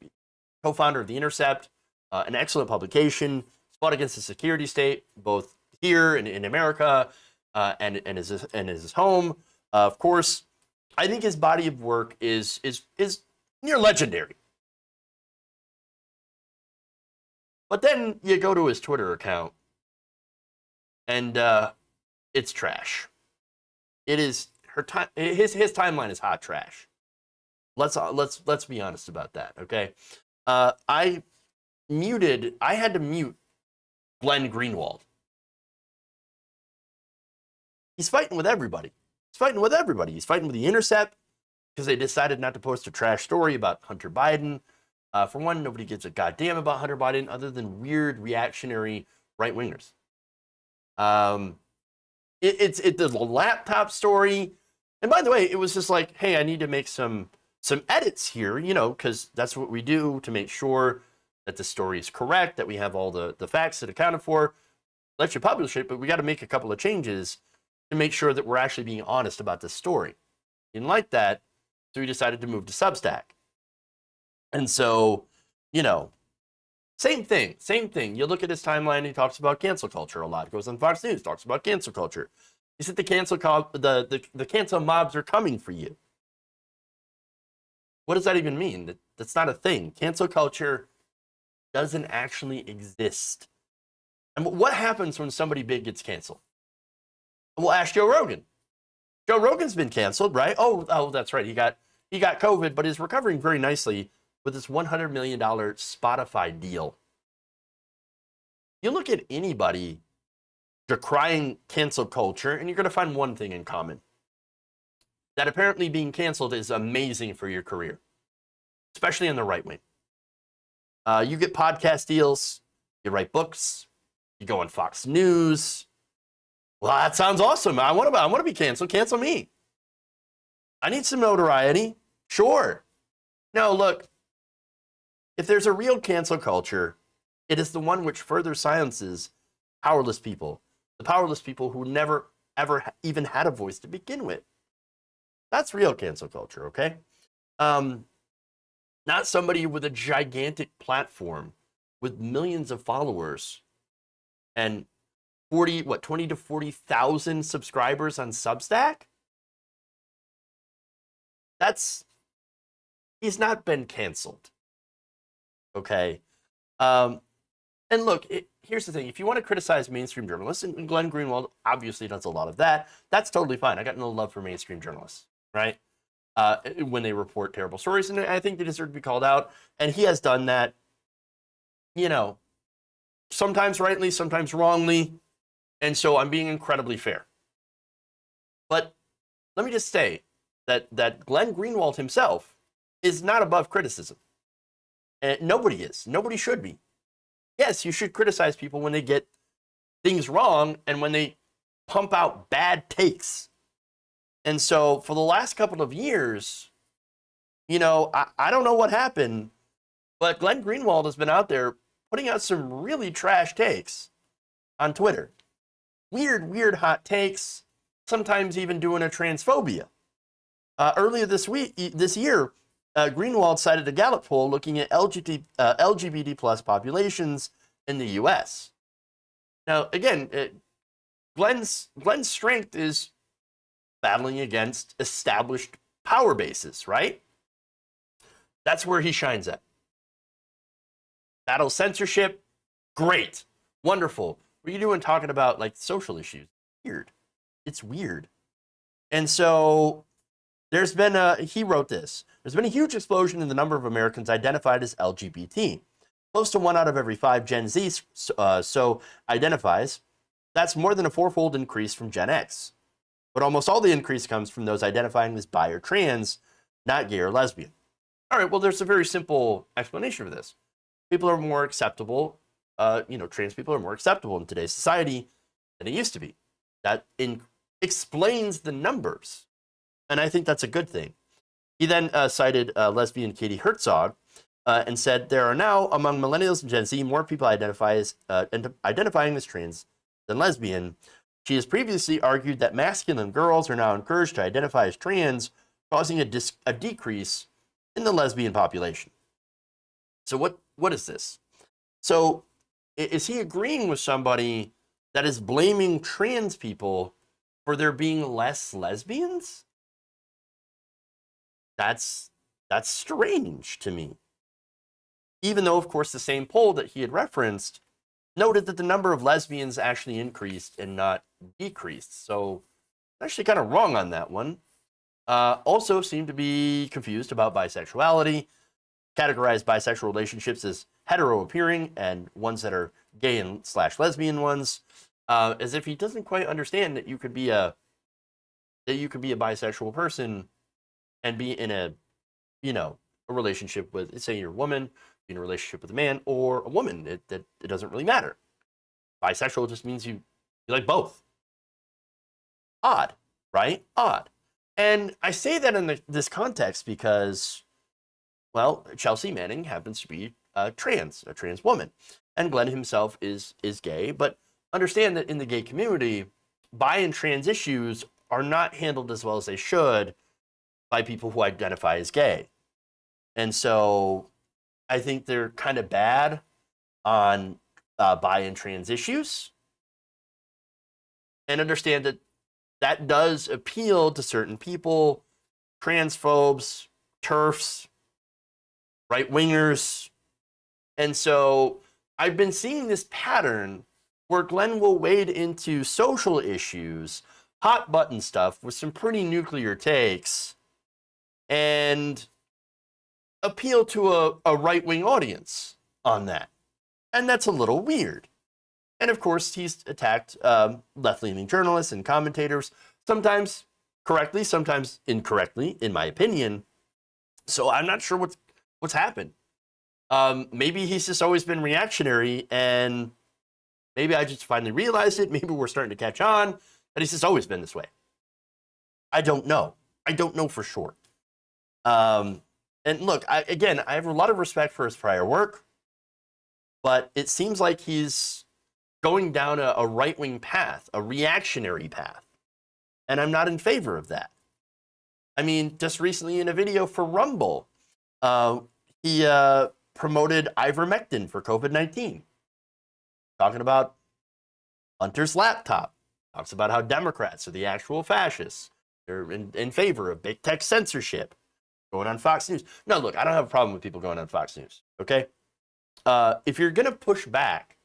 co-founder of The Intercept, an excellent publication, fought against the security state, both here in America and in his home. Of course, I think his body of work is near legendary. But then you go to his Twitter account, and it's trash. It is his timeline is hot trash. Let's be honest about that, okay? I had to mute Glenn Greenwald. He's fighting with everybody. He's fighting with The Intercept. because they decided not to post a trash story about Hunter Biden. For one, nobody gives a goddamn about Hunter Biden other than weird reactionary right-wingers. It's the laptop story. And by the way, it was just like, hey, I need to make some edits here, because that's what we do to make sure that the story is correct, that we have all the facts that accounted for. Let you publish it, but we got to make a couple of changes to make sure that we're actually being honest about this story. Didn't like that, so we decided to move to Substack. And so, same thing. You look at his timeline, he talks about cancel culture a lot. He goes on Fox News, talks about cancel culture. He said the cancel mobs are coming for you. What does that even mean? That's not a thing. Cancel culture doesn't actually exist. And what happens when somebody big gets canceled? We'll ask Joe Rogan. Joe Rogan's been canceled, right? Oh, that's right. He got COVID, but is recovering very nicely with this $100 million Spotify deal. You look at anybody decrying cancel culture, and you're going to find one thing in common. That apparently being canceled is amazing for your career, especially in the right wing. You get podcast deals, you write books, you go on Fox News. Well, that sounds awesome. I want to be canceled. Cancel me. I need some notoriety. Sure. No, look, if there's a real cancel culture, it is the one which further silences powerless people, the powerless people who never, ever even had a voice to begin with. That's real cancel culture, okay? Not somebody with a gigantic platform with millions of followers and 20 to 40,000 subscribers on Substack. He's not been canceled. Okay. And look, here's the thing. If you want to criticize mainstream journalists, and Glenn Greenwald obviously does a lot of that, that's totally fine. I got no love for mainstream journalists, right? When they report terrible stories, and I think they deserve to be called out. And he has done that, sometimes rightly, sometimes wrongly. And so I'm being incredibly fair. But let me just say that Glenn Greenwald himself is not above criticism. And nobody is. Nobody should be. Yes, you should criticize people when they get things wrong and when they pump out bad takes. And so for the last couple of years, I don't know what happened, but Glenn Greenwald has been out there putting out some really trash takes on Twitter. Weird hot takes, sometimes even doing a transphobia. Earlier this year, Greenwald cited a Gallup poll looking at LGBT plus populations in the U.S. Now, again, Glenn's strength is battling against established power bases, right? That's where he shines at. Battle censorship, great, wonderful. What are you doing talking about like social issues? Weird. It's weird. And so he wrote this. There's been a huge explosion in the number of Americans identified as LGBT. Close to 1 out of every 5 Gen Z so identifies. That's more than a 4-fold increase from Gen X. But almost all the increase comes from those identifying as bi or trans, not gay or lesbian. All right, well, there's a very simple explanation for this. People are more acceptable, trans people are more acceptable in today's society than it used to be. That explains the numbers. And I think that's a good thing. He then cited lesbian Katie Herzog and said, there are now, among millennials and Gen Z, more people identifying as trans than lesbian. She has previously argued that masculine girls are now encouraged to identify as trans, causing a decrease in the lesbian population. So what is this? So is he agreeing with somebody that is blaming trans people for there being less lesbians? That's strange to me. Even though, of course, the same poll that he had referenced noted that the number of lesbians actually increased and not decreased. So actually kind of wrong on that one. Also seemed to be confused about bisexuality, categorized bisexual relationships as hetero appearing and ones that are gay and / lesbian ones, as if he doesn't quite understand that you could be a bisexual person and be in a, a relationship with, say you're a woman, be in a relationship with a man or a woman. It doesn't really matter. Bisexual just means you like both. Odd, right? Odd. And I say that in this context because, well, Chelsea Manning happens to be a trans woman. And Glenn himself is gay. But understand that in the gay community, bi and trans issues are not handled as well as they should by people who identify as gay. And so I think they're kind of bad on bi and trans issues. And understand that that does appeal to certain people, transphobes, TERFs, right-wingers. And so I've been seeing this pattern where Glenn will wade into social issues, hot button stuff with some pretty nuclear takes, and appeal to a right-wing audience on that. And that's a little weird. And of course, he's attacked left-leaning journalists and commentators, sometimes correctly, sometimes incorrectly, in my opinion. So I'm not sure what's happened. Maybe he's just always been reactionary, and maybe I just finally realized it. Maybe we're starting to catch on, but he's just always been this way. I don't know. I don't know for sure. And look, I have a lot of respect for his prior work, but it seems like he's going down a right-wing path, a reactionary path. And I'm not in favor of that. I mean, just recently in a video for Rumble, he promoted ivermectin for COVID-19, talking about Hunter's laptop, talks about how Democrats are the actual fascists. They're in favor of big tech censorship, going on Fox News. No, look, I don't have a problem with people going on Fox News, okay? If you're going to push back,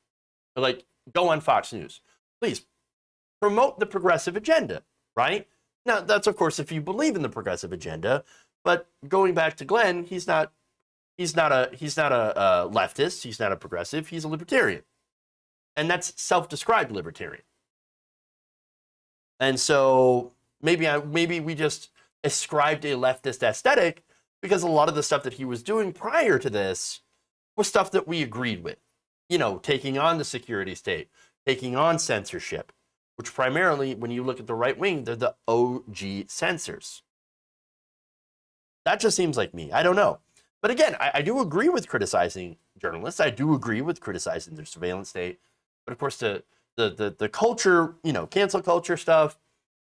like, go on Fox News. Please promote the progressive agenda, right? Now, that's, of course, if you believe in the progressive agenda. But going back to Glenn, he's not a leftist. He's not a progressive. He's a libertarian. And that's self-described libertarian. And so maybe we just ascribed a leftist aesthetic because a lot of the stuff that he was doing prior to this was stuff that we agreed with. Taking on the security state, taking on censorship, which primarily, when you look at the right wing, they're the OG censors. That just seems like me. I don't know. But again, I do agree with criticizing journalists. I do agree with criticizing their surveillance state. But of course, the culture, cancel culture stuff,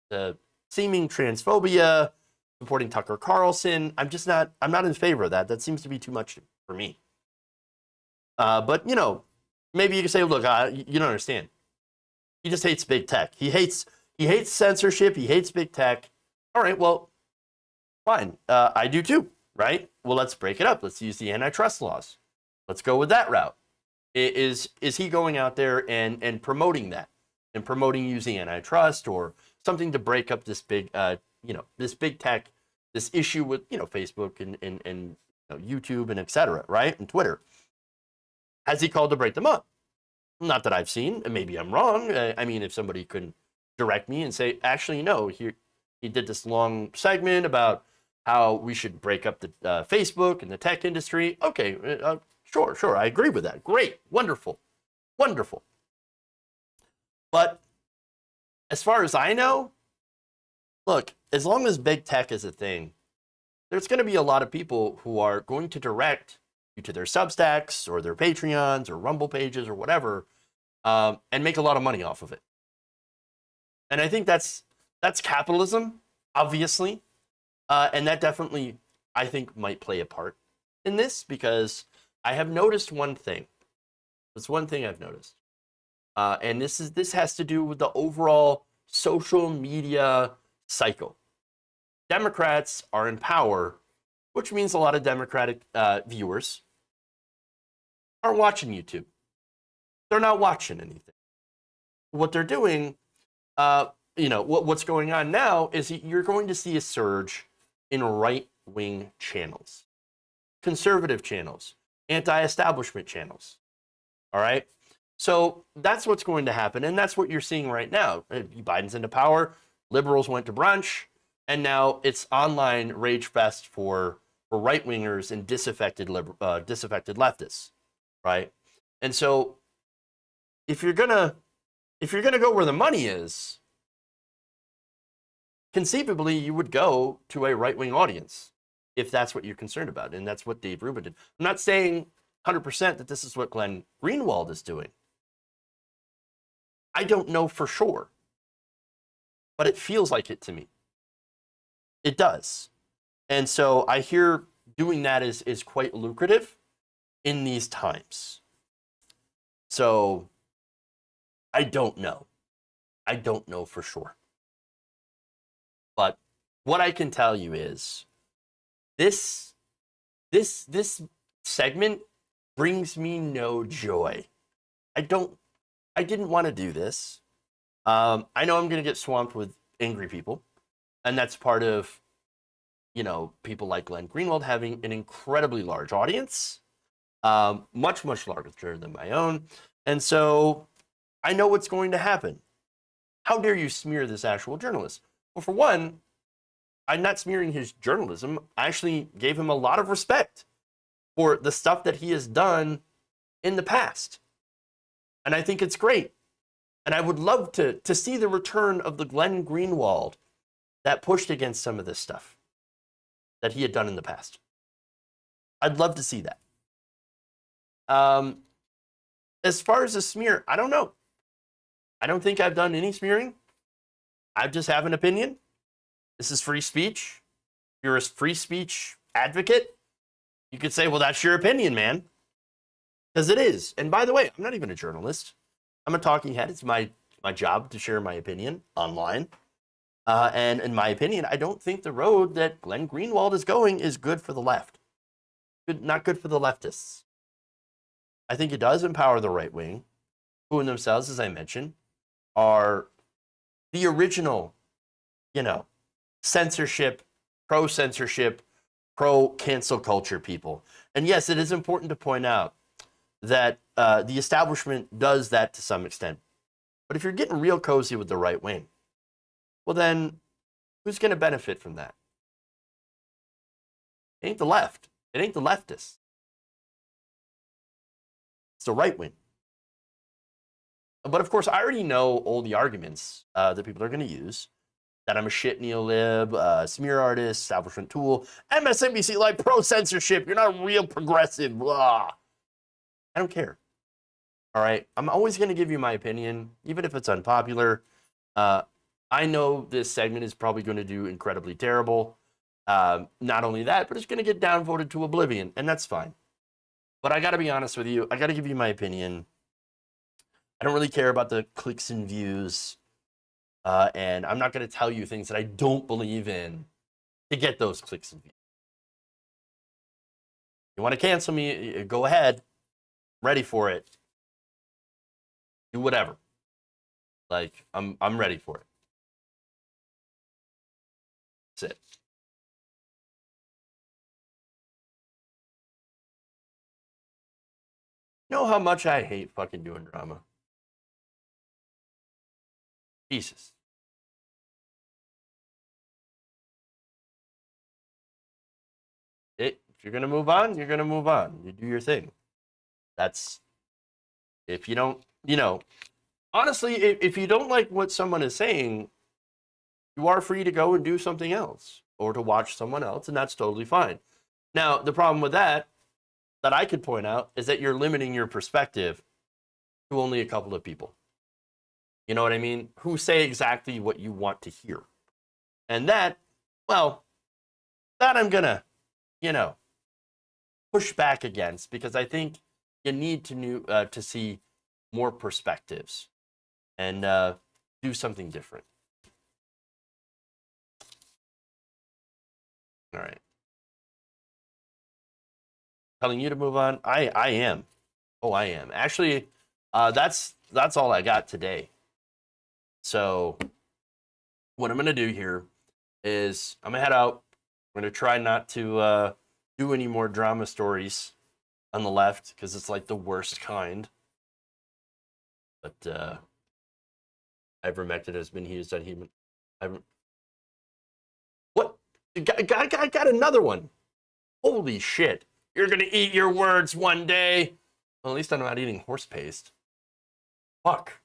the seeming transphobia, supporting Tucker Carlson, I'm not in favor of that. That seems to be too much for me. But, maybe you can say, look, you don't understand. He just hates big tech. He hates censorship. He hates big tech. All right, well, fine. I do too, right? Well, let's break it up. Let's use the antitrust laws. Let's go with that route. Is he going out there and promoting that and promoting using antitrust or something to break up this big, this big tech, this issue with, Facebook and YouTube and et cetera, right? And Twitter. Has he called to break them up? Not that I've seen, and maybe I'm wrong. I mean, if somebody could direct me and say, actually, no, he did this long segment about how we should break up the Facebook and the tech industry. Okay, sure, I agree with that. Great, wonderful. But as far as I know, look, as long as big tech is a thing, there's going to be a lot of people who are going to direct you to their Substacks or their Patreons or Rumble pages or whatever, and make a lot of money off of it. And I think that's capitalism, obviously, and that definitely, I think, might play a part in this because I have noticed one thing. There's one thing I've noticed, and this has to do with the overall social media cycle. Democrats are in power, which means a lot of Democratic viewers aren't watching YouTube. They're not watching anything. What they're doing, what's going on now is you're going to see a surge in right-wing channels, conservative channels, anti-establishment channels. All right? So that's what's going to happen, and that's what you're seeing right now. Biden's into power. Liberals went to brunch. and now it's online rage fest for right wingers and disaffected leftists, right? And so if you're gonna go where the money is, conceivably you would go to a right wing audience if that's what you're concerned about, and that's what Dave Rubin did. I'm not saying 100% that this is what Glenn Greenwald is doing. I don't know for sure, but it feels like it to me. It does. And so I hear doing that is quite lucrative in these times. So I don't know. I don't know for sure. But what I can tell you is this segment brings me no joy. I didn't want to do this. I know I'm going to get swamped with angry people, and that's part of, people like Glenn Greenwald having an incredibly large audience, much, much larger than my own. And so I know what's going to happen. How dare you smear this actual journalist? Well, for one, I'm not smearing his journalism. I actually gave him a lot of respect for the stuff that he has done in the past. And I think it's great. And I would love to see the return of the Glenn Greenwald that pushed against some of this stuff that he had done in the past. I'd love to see that. As far as a smear, I don't know. I don't think I've done any smearing. I just have an opinion. This is free speech. If you're a free speech advocate, you could say, well, that's your opinion, man. Because it is. And by the way, I'm not even a journalist. I'm a talking head. It's my job to share my opinion online. And in my opinion, I don't think the road that Glenn Greenwald is going is good for the left. Not good for the leftists. I think it does empower the right wing, who in themselves, as I mentioned, are the original, censorship, pro-censorship, pro-cancel culture people. And yes, it is important to point out that the establishment does that to some extent. But if you're getting real cozy with the right wing, well then, who's going to benefit from that? It ain't the left. It ain't the leftists. It's the right wing. But of course, I already know all the arguments that people are going to use. That I'm a shit neolib, smear artist, establishment tool, MSNBC, like pro-censorship, you're not real progressive, blah. I don't care. All right? I'm always going to give you my opinion, even if it's unpopular. I know this segment is probably going to do incredibly terrible. Not only that, but it's going to get downvoted to oblivion, and that's fine. But I got to be honest with you. I got to give you my opinion. I don't really care about the clicks and views. And I'm not going to tell you things that I don't believe in to get those clicks and views. You want to cancel me? Go ahead. I'm ready for it. Do whatever. Like, I'm ready for it. That's it. You know how much I hate fucking doing drama? Jesus. If you're going to move on, you're going to move on. You do your thing. That's, if you don't, honestly, if you don't like what someone is saying, you are free to go and do something else or to watch someone else, and that's totally fine. Now, the problem with that I could point out is that you're limiting your perspective to only a couple of people. You know what I mean? Who say exactly what you want to hear. And that, well, that I'm going to, push back against, because I think you need to see more perspectives and do something different. All right. Telling you to move on? I am. Oh, I am. Actually, that's all I got today. So what I'm going to do here is I'm going to head out. I'm going to try not to do any more drama stories on the left, because it's like the worst kind. But ivermectin has been used on human. Got another one. Holy shit. You're going to eat your words one day. Well, at least I'm not eating horse paste. Fuck.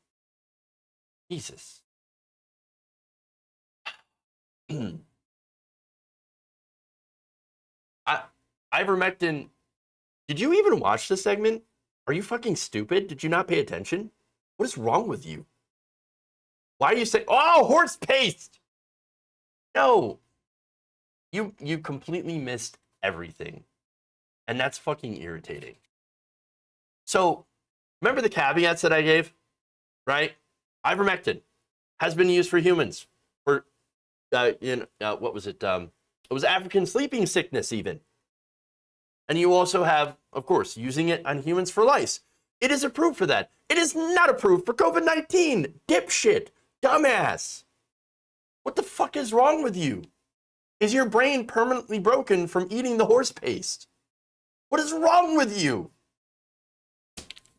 Jesus. Ivermectin. Did you even watch this segment? Are you fucking stupid? Did you not pay attention? What is wrong with you? Why are you saying, oh, horse paste? No. You completely missed everything. And that's fucking irritating. So, remember the caveats that I gave? Right? Ivermectin has been used for humans. For, what was it? It was African sleeping sickness even. And you also have, of course, using it on humans for lice. It is approved for that. It is not approved for COVID-19. Dipshit. Dumbass. What the fuck is wrong with you? Is your brain permanently broken from eating the horse paste? What is wrong with you?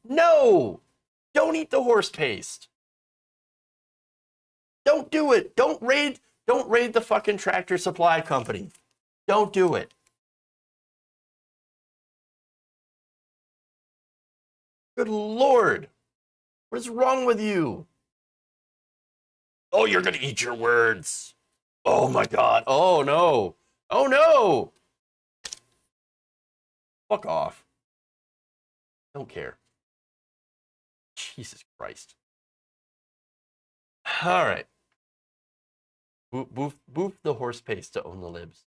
No. Don't eat the horse paste. Don't do it. Don't raid the fucking Tractor Supply Company. Don't do it. Good Lord. What is wrong with you? Oh, you're going to eat your words. Oh, my God. Oh, no. Oh, no. Fuck off. Don't care. Jesus Christ. All right. Boof the horse paste to own the libs.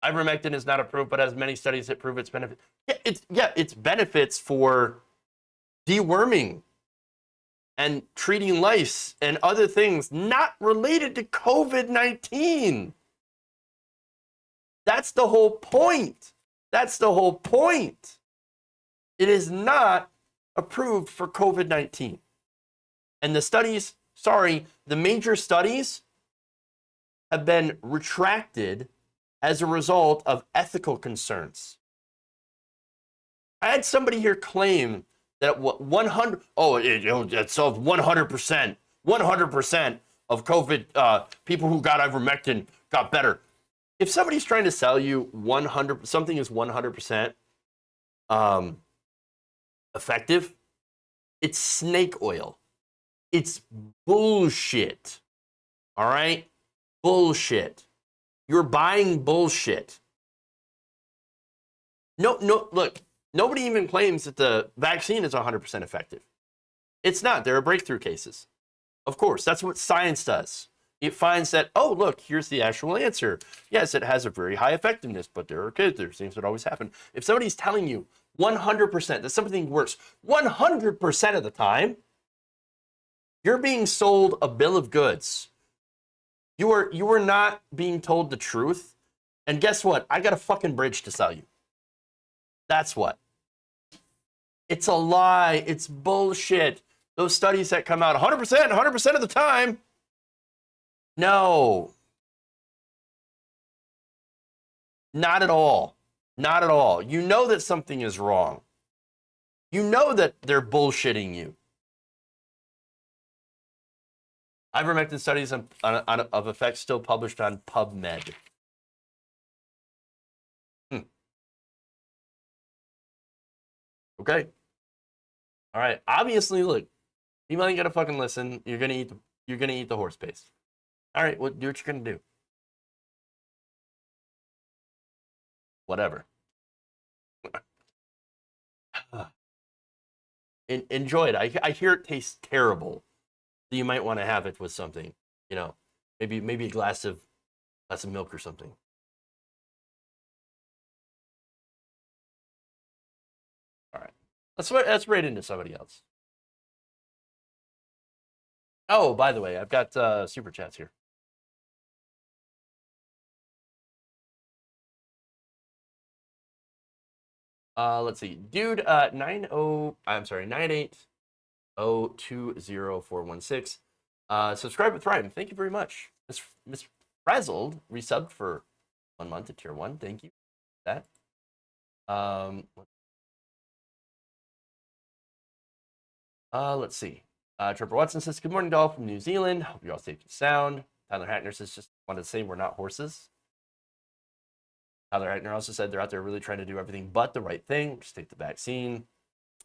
Ivermectin is not approved, but has many studies that prove its benefits. It's benefits for deworming and treating lice and other things not related to COVID-19. That's the whole point. That's the whole point. It is not approved for COVID-19. And the studies, the major studies have been retracted as a result of ethical concerns. I had somebody here claim that it's of 100% of COVID people who got ivermectin got better. If somebody's trying to sell you something is 100% effective, it's snake oil. It's bullshit. All right? Bullshit. You're buying bullshit. No, look, nobody even claims that the vaccine is 100% effective. It's not. There are breakthrough cases. Of course, that's what science does. It finds that, oh, look, here's the actual answer. Yes, it has a very high effectiveness, but there are kids, there's things that always happen. If somebody's telling you 100% that something works 100% of the time, you're being sold a bill of goods. You are not being told the truth. And guess what? I got a fucking bridge to sell you. That's what. It's a lie. It's bullshit. Those studies that come out 100% of the time. No. Not at all. Not at all. You know that something is wrong. You know that they're bullshitting you. Ivermectin studies of effects still published on PubMed. Okay. All right. Obviously, look, people ain't gonna fucking listen. You're gonna eat the horse paste. All right. Well, do what you're gonna do. Whatever. Enjoy it. I hear it tastes terrible. So you might want to have it with something, maybe a glass of milk or something. All right, let's raid into somebody else. Oh, by the way, I've got super chats here. Let's see, dude. 980204016. Subscribe with Thrive. Thank you very much. Miss Frazzled resubbed for 1 month at tier 1. Thank you for that. Let's see. Trevor Watson says, good morning, doll from New Zealand. Hope you're all safe and sound. Tyler Hackner says, just wanted to say we're not horses. Tyler Hackner also said they're out there really trying to do everything but the right thing. Just take the vaccine.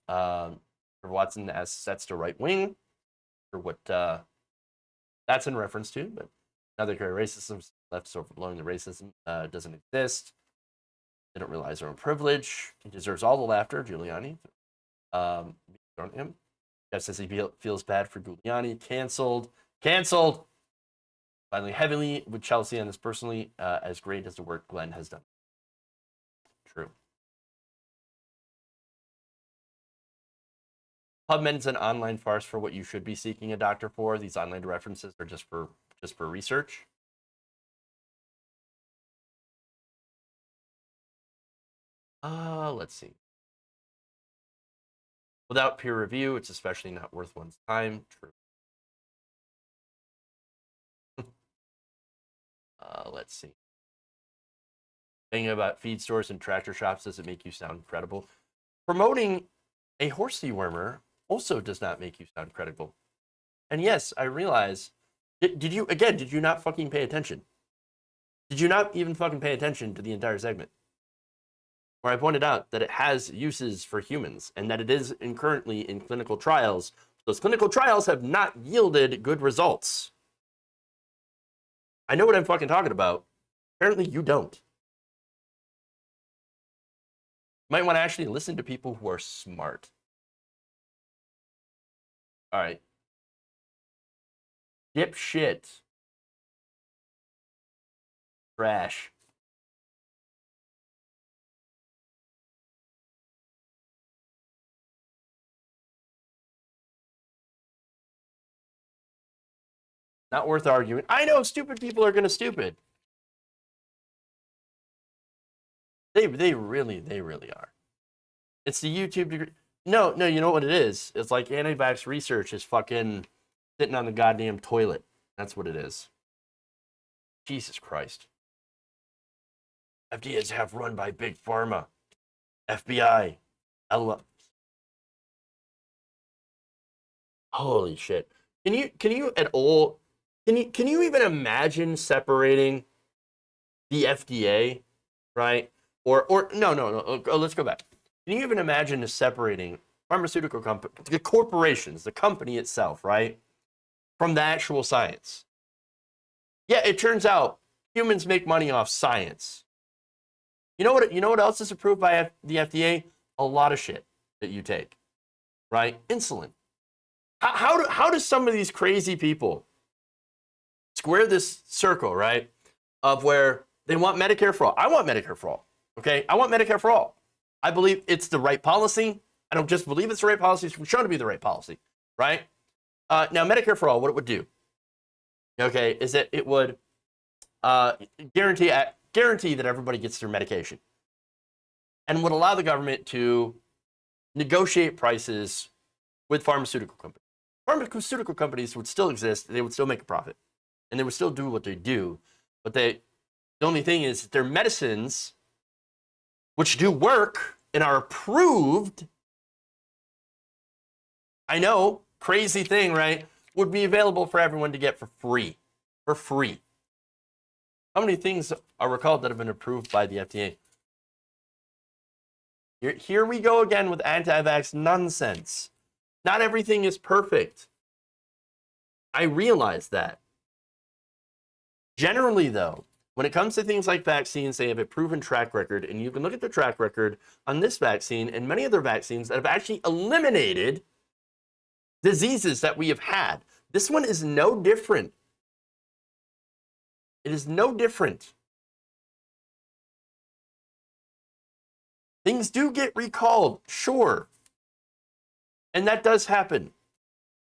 Trevor Watson asks, that's the right wing, for what that's in reference to. But now they carry racism. Left is overblowing the racism doesn't exist. They don't realize their own privilege. He deserves all the laughter, Giuliani. On him. Jeff says he feels bad for Giuliani. Canceled. Finally, heavily with Chelsea on this personally, as great as the work Glenn has done. True. PubMed's an online farce for what you should be seeking a doctor for. These online references are just for research. Let's see. Without peer review, it's especially not worth one's time. True. Let's see. Thinking about feed stores and tractor shops doesn't make you sound credible. Promoting a horse dewormer also does not make you sound credible. And yes, I realize. Did you not fucking pay attention? Did you not even fucking pay attention to the entire segment? Where I pointed out that it has uses for humans and that it is currently in clinical trials. Those clinical trials have not yielded good results. I know what I'm fucking talking about. Apparently you don't. You might want to actually listen to people who are smart. All right. Dipshit. Trash. Not worth arguing. I know stupid people are going to stupid. They really are. It's the YouTube degree. No, you know what it is? It's like anti-vax research is fucking sitting on the goddamn toilet. That's what it is. Jesus Christ. FDA is half run by Big Pharma. FBI. Holy shit. Can you at all can you even imagine separating the FDA, right? Or no. Let's go back. Can you even imagine separating pharmaceutical company, the corporations, the company itself, right, from the actual science? Yeah, it turns out humans make money off science. You know what else is approved by the FDA? A lot of shit that you take, right? Insulin. How do some of these crazy people square this circle, right, of where they want Medicare for all? I want Medicare for all, okay? I want Medicare for all. I believe it's the right policy. I don't just believe it's the right policy. It's shown to be the right policy, right? Now, Medicare for all, what it would do, okay, is that it would guarantee that everybody gets their medication and would allow the government to negotiate prices with pharmaceutical companies. Pharmaceutical companies would still exist. They would still make a profit. And they would still do what they do. But the only thing is that their medicines, which do work and are approved, I know, crazy thing, right, would be available for everyone to get for free. For free. How many things are recalled that have been approved by the FDA? Here we go again with anti-vax nonsense. Not everything is perfect. I realize that. Generally, though, when it comes to things like vaccines, they have a proven track record, and you can look at the track record on this vaccine and many other vaccines that have actually eliminated diseases that we have had. This one is no different. It is no different. Things do get recalled, sure. And that does happen.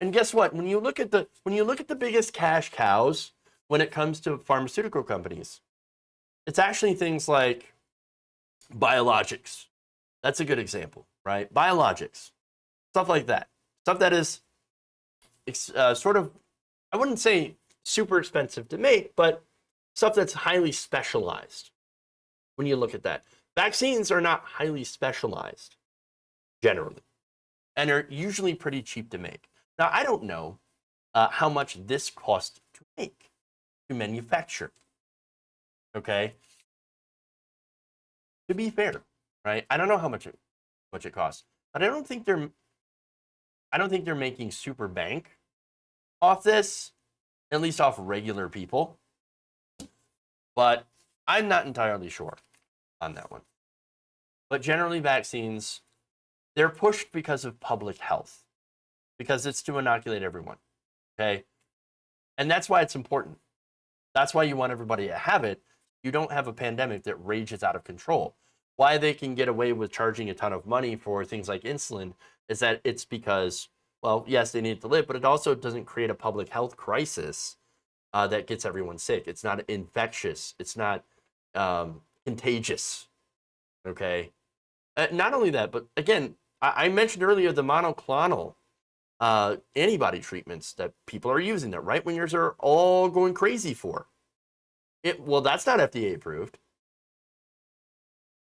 And guess what? When you look at the biggest cash cows when it comes to pharmaceutical companies, it's actually things like biologics. That's a good example, right? Biologics. Stuff like that. Stuff that is sort of, I wouldn't say super expensive to make, but stuff that's highly specialized when you look at that. Vaccines are not highly specialized, generally, and are usually pretty cheap to make. Now, I don't know how much this costs to make. to manufacture. Okay? To be fair, right? I don't know how much it costs, but I don't think they're making super bank off this, at least off regular people. But I'm not entirely sure on that one. But generally, vaccines, they're pushed because of public health, because it's to inoculate everyone, okay? And that's why it's important. That's why you want everybody to have it. You don't have a pandemic that rages out of control. Why they can get away with charging a ton of money for things like insulin is that it's because, well, yes, they need to live, but it also doesn't create a public health crisis that gets everyone sick. It's not infectious. It's not contagious, okay? Not only that, but again, I mentioned earlier the monoclonal antibody treatments that people are using, that right-wingers are all going crazy for. Well, that's not FDA approved.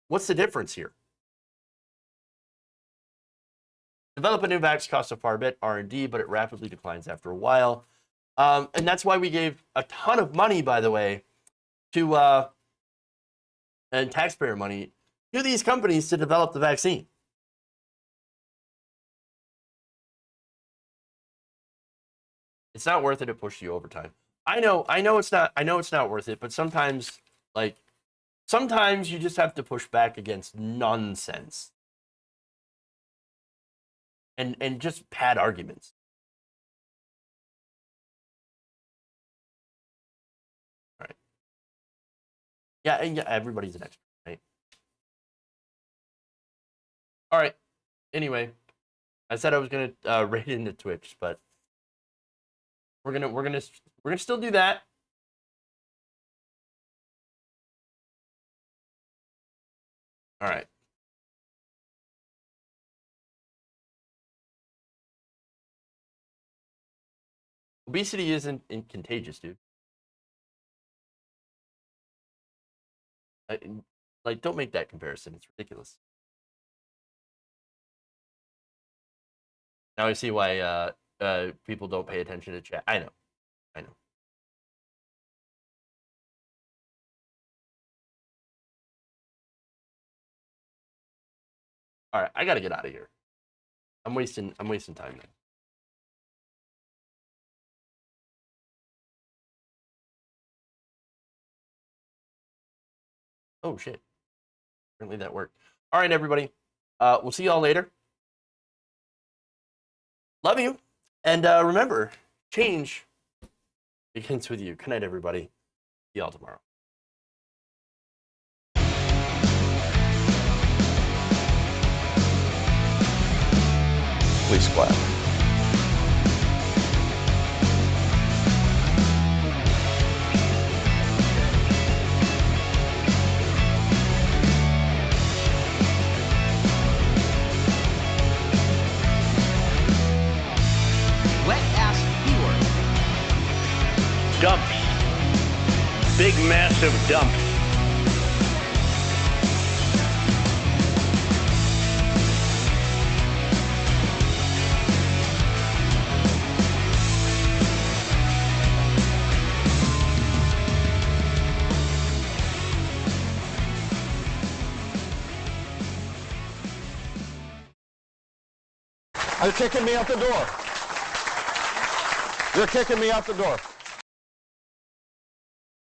What's the difference here? Develop a new vaccine costs a fair bit, R&D, but it rapidly declines after a while. And that's why we gave a ton of money, by the way, to and taxpayer money to these companies to develop the vaccine. It's not worth it to push you overtime. I know it's not worth it, but sometimes you just have to push back against nonsense and just pad arguments. All right. Yeah, and yeah, everybody's an expert, right? All right. Anyway, I said I was gonna raid into Twitch, but we're gonna still do that. All right. Obesity isn't contagious, dude. Like, don't make that comparison. It's ridiculous. Now I see why people don't pay attention to chat. I know. All right, I gotta get out of here. I'm wasting time now. Oh shit. Apparently that worked. All right, everybody. We'll see y'all later. Love you. And remember, change begins with you. Good night, everybody. See y'all tomorrow. Please clap. Wet-ass P-word. Dumps. Big, massive dumps. You're kicking me out the door. You're kicking me out the door.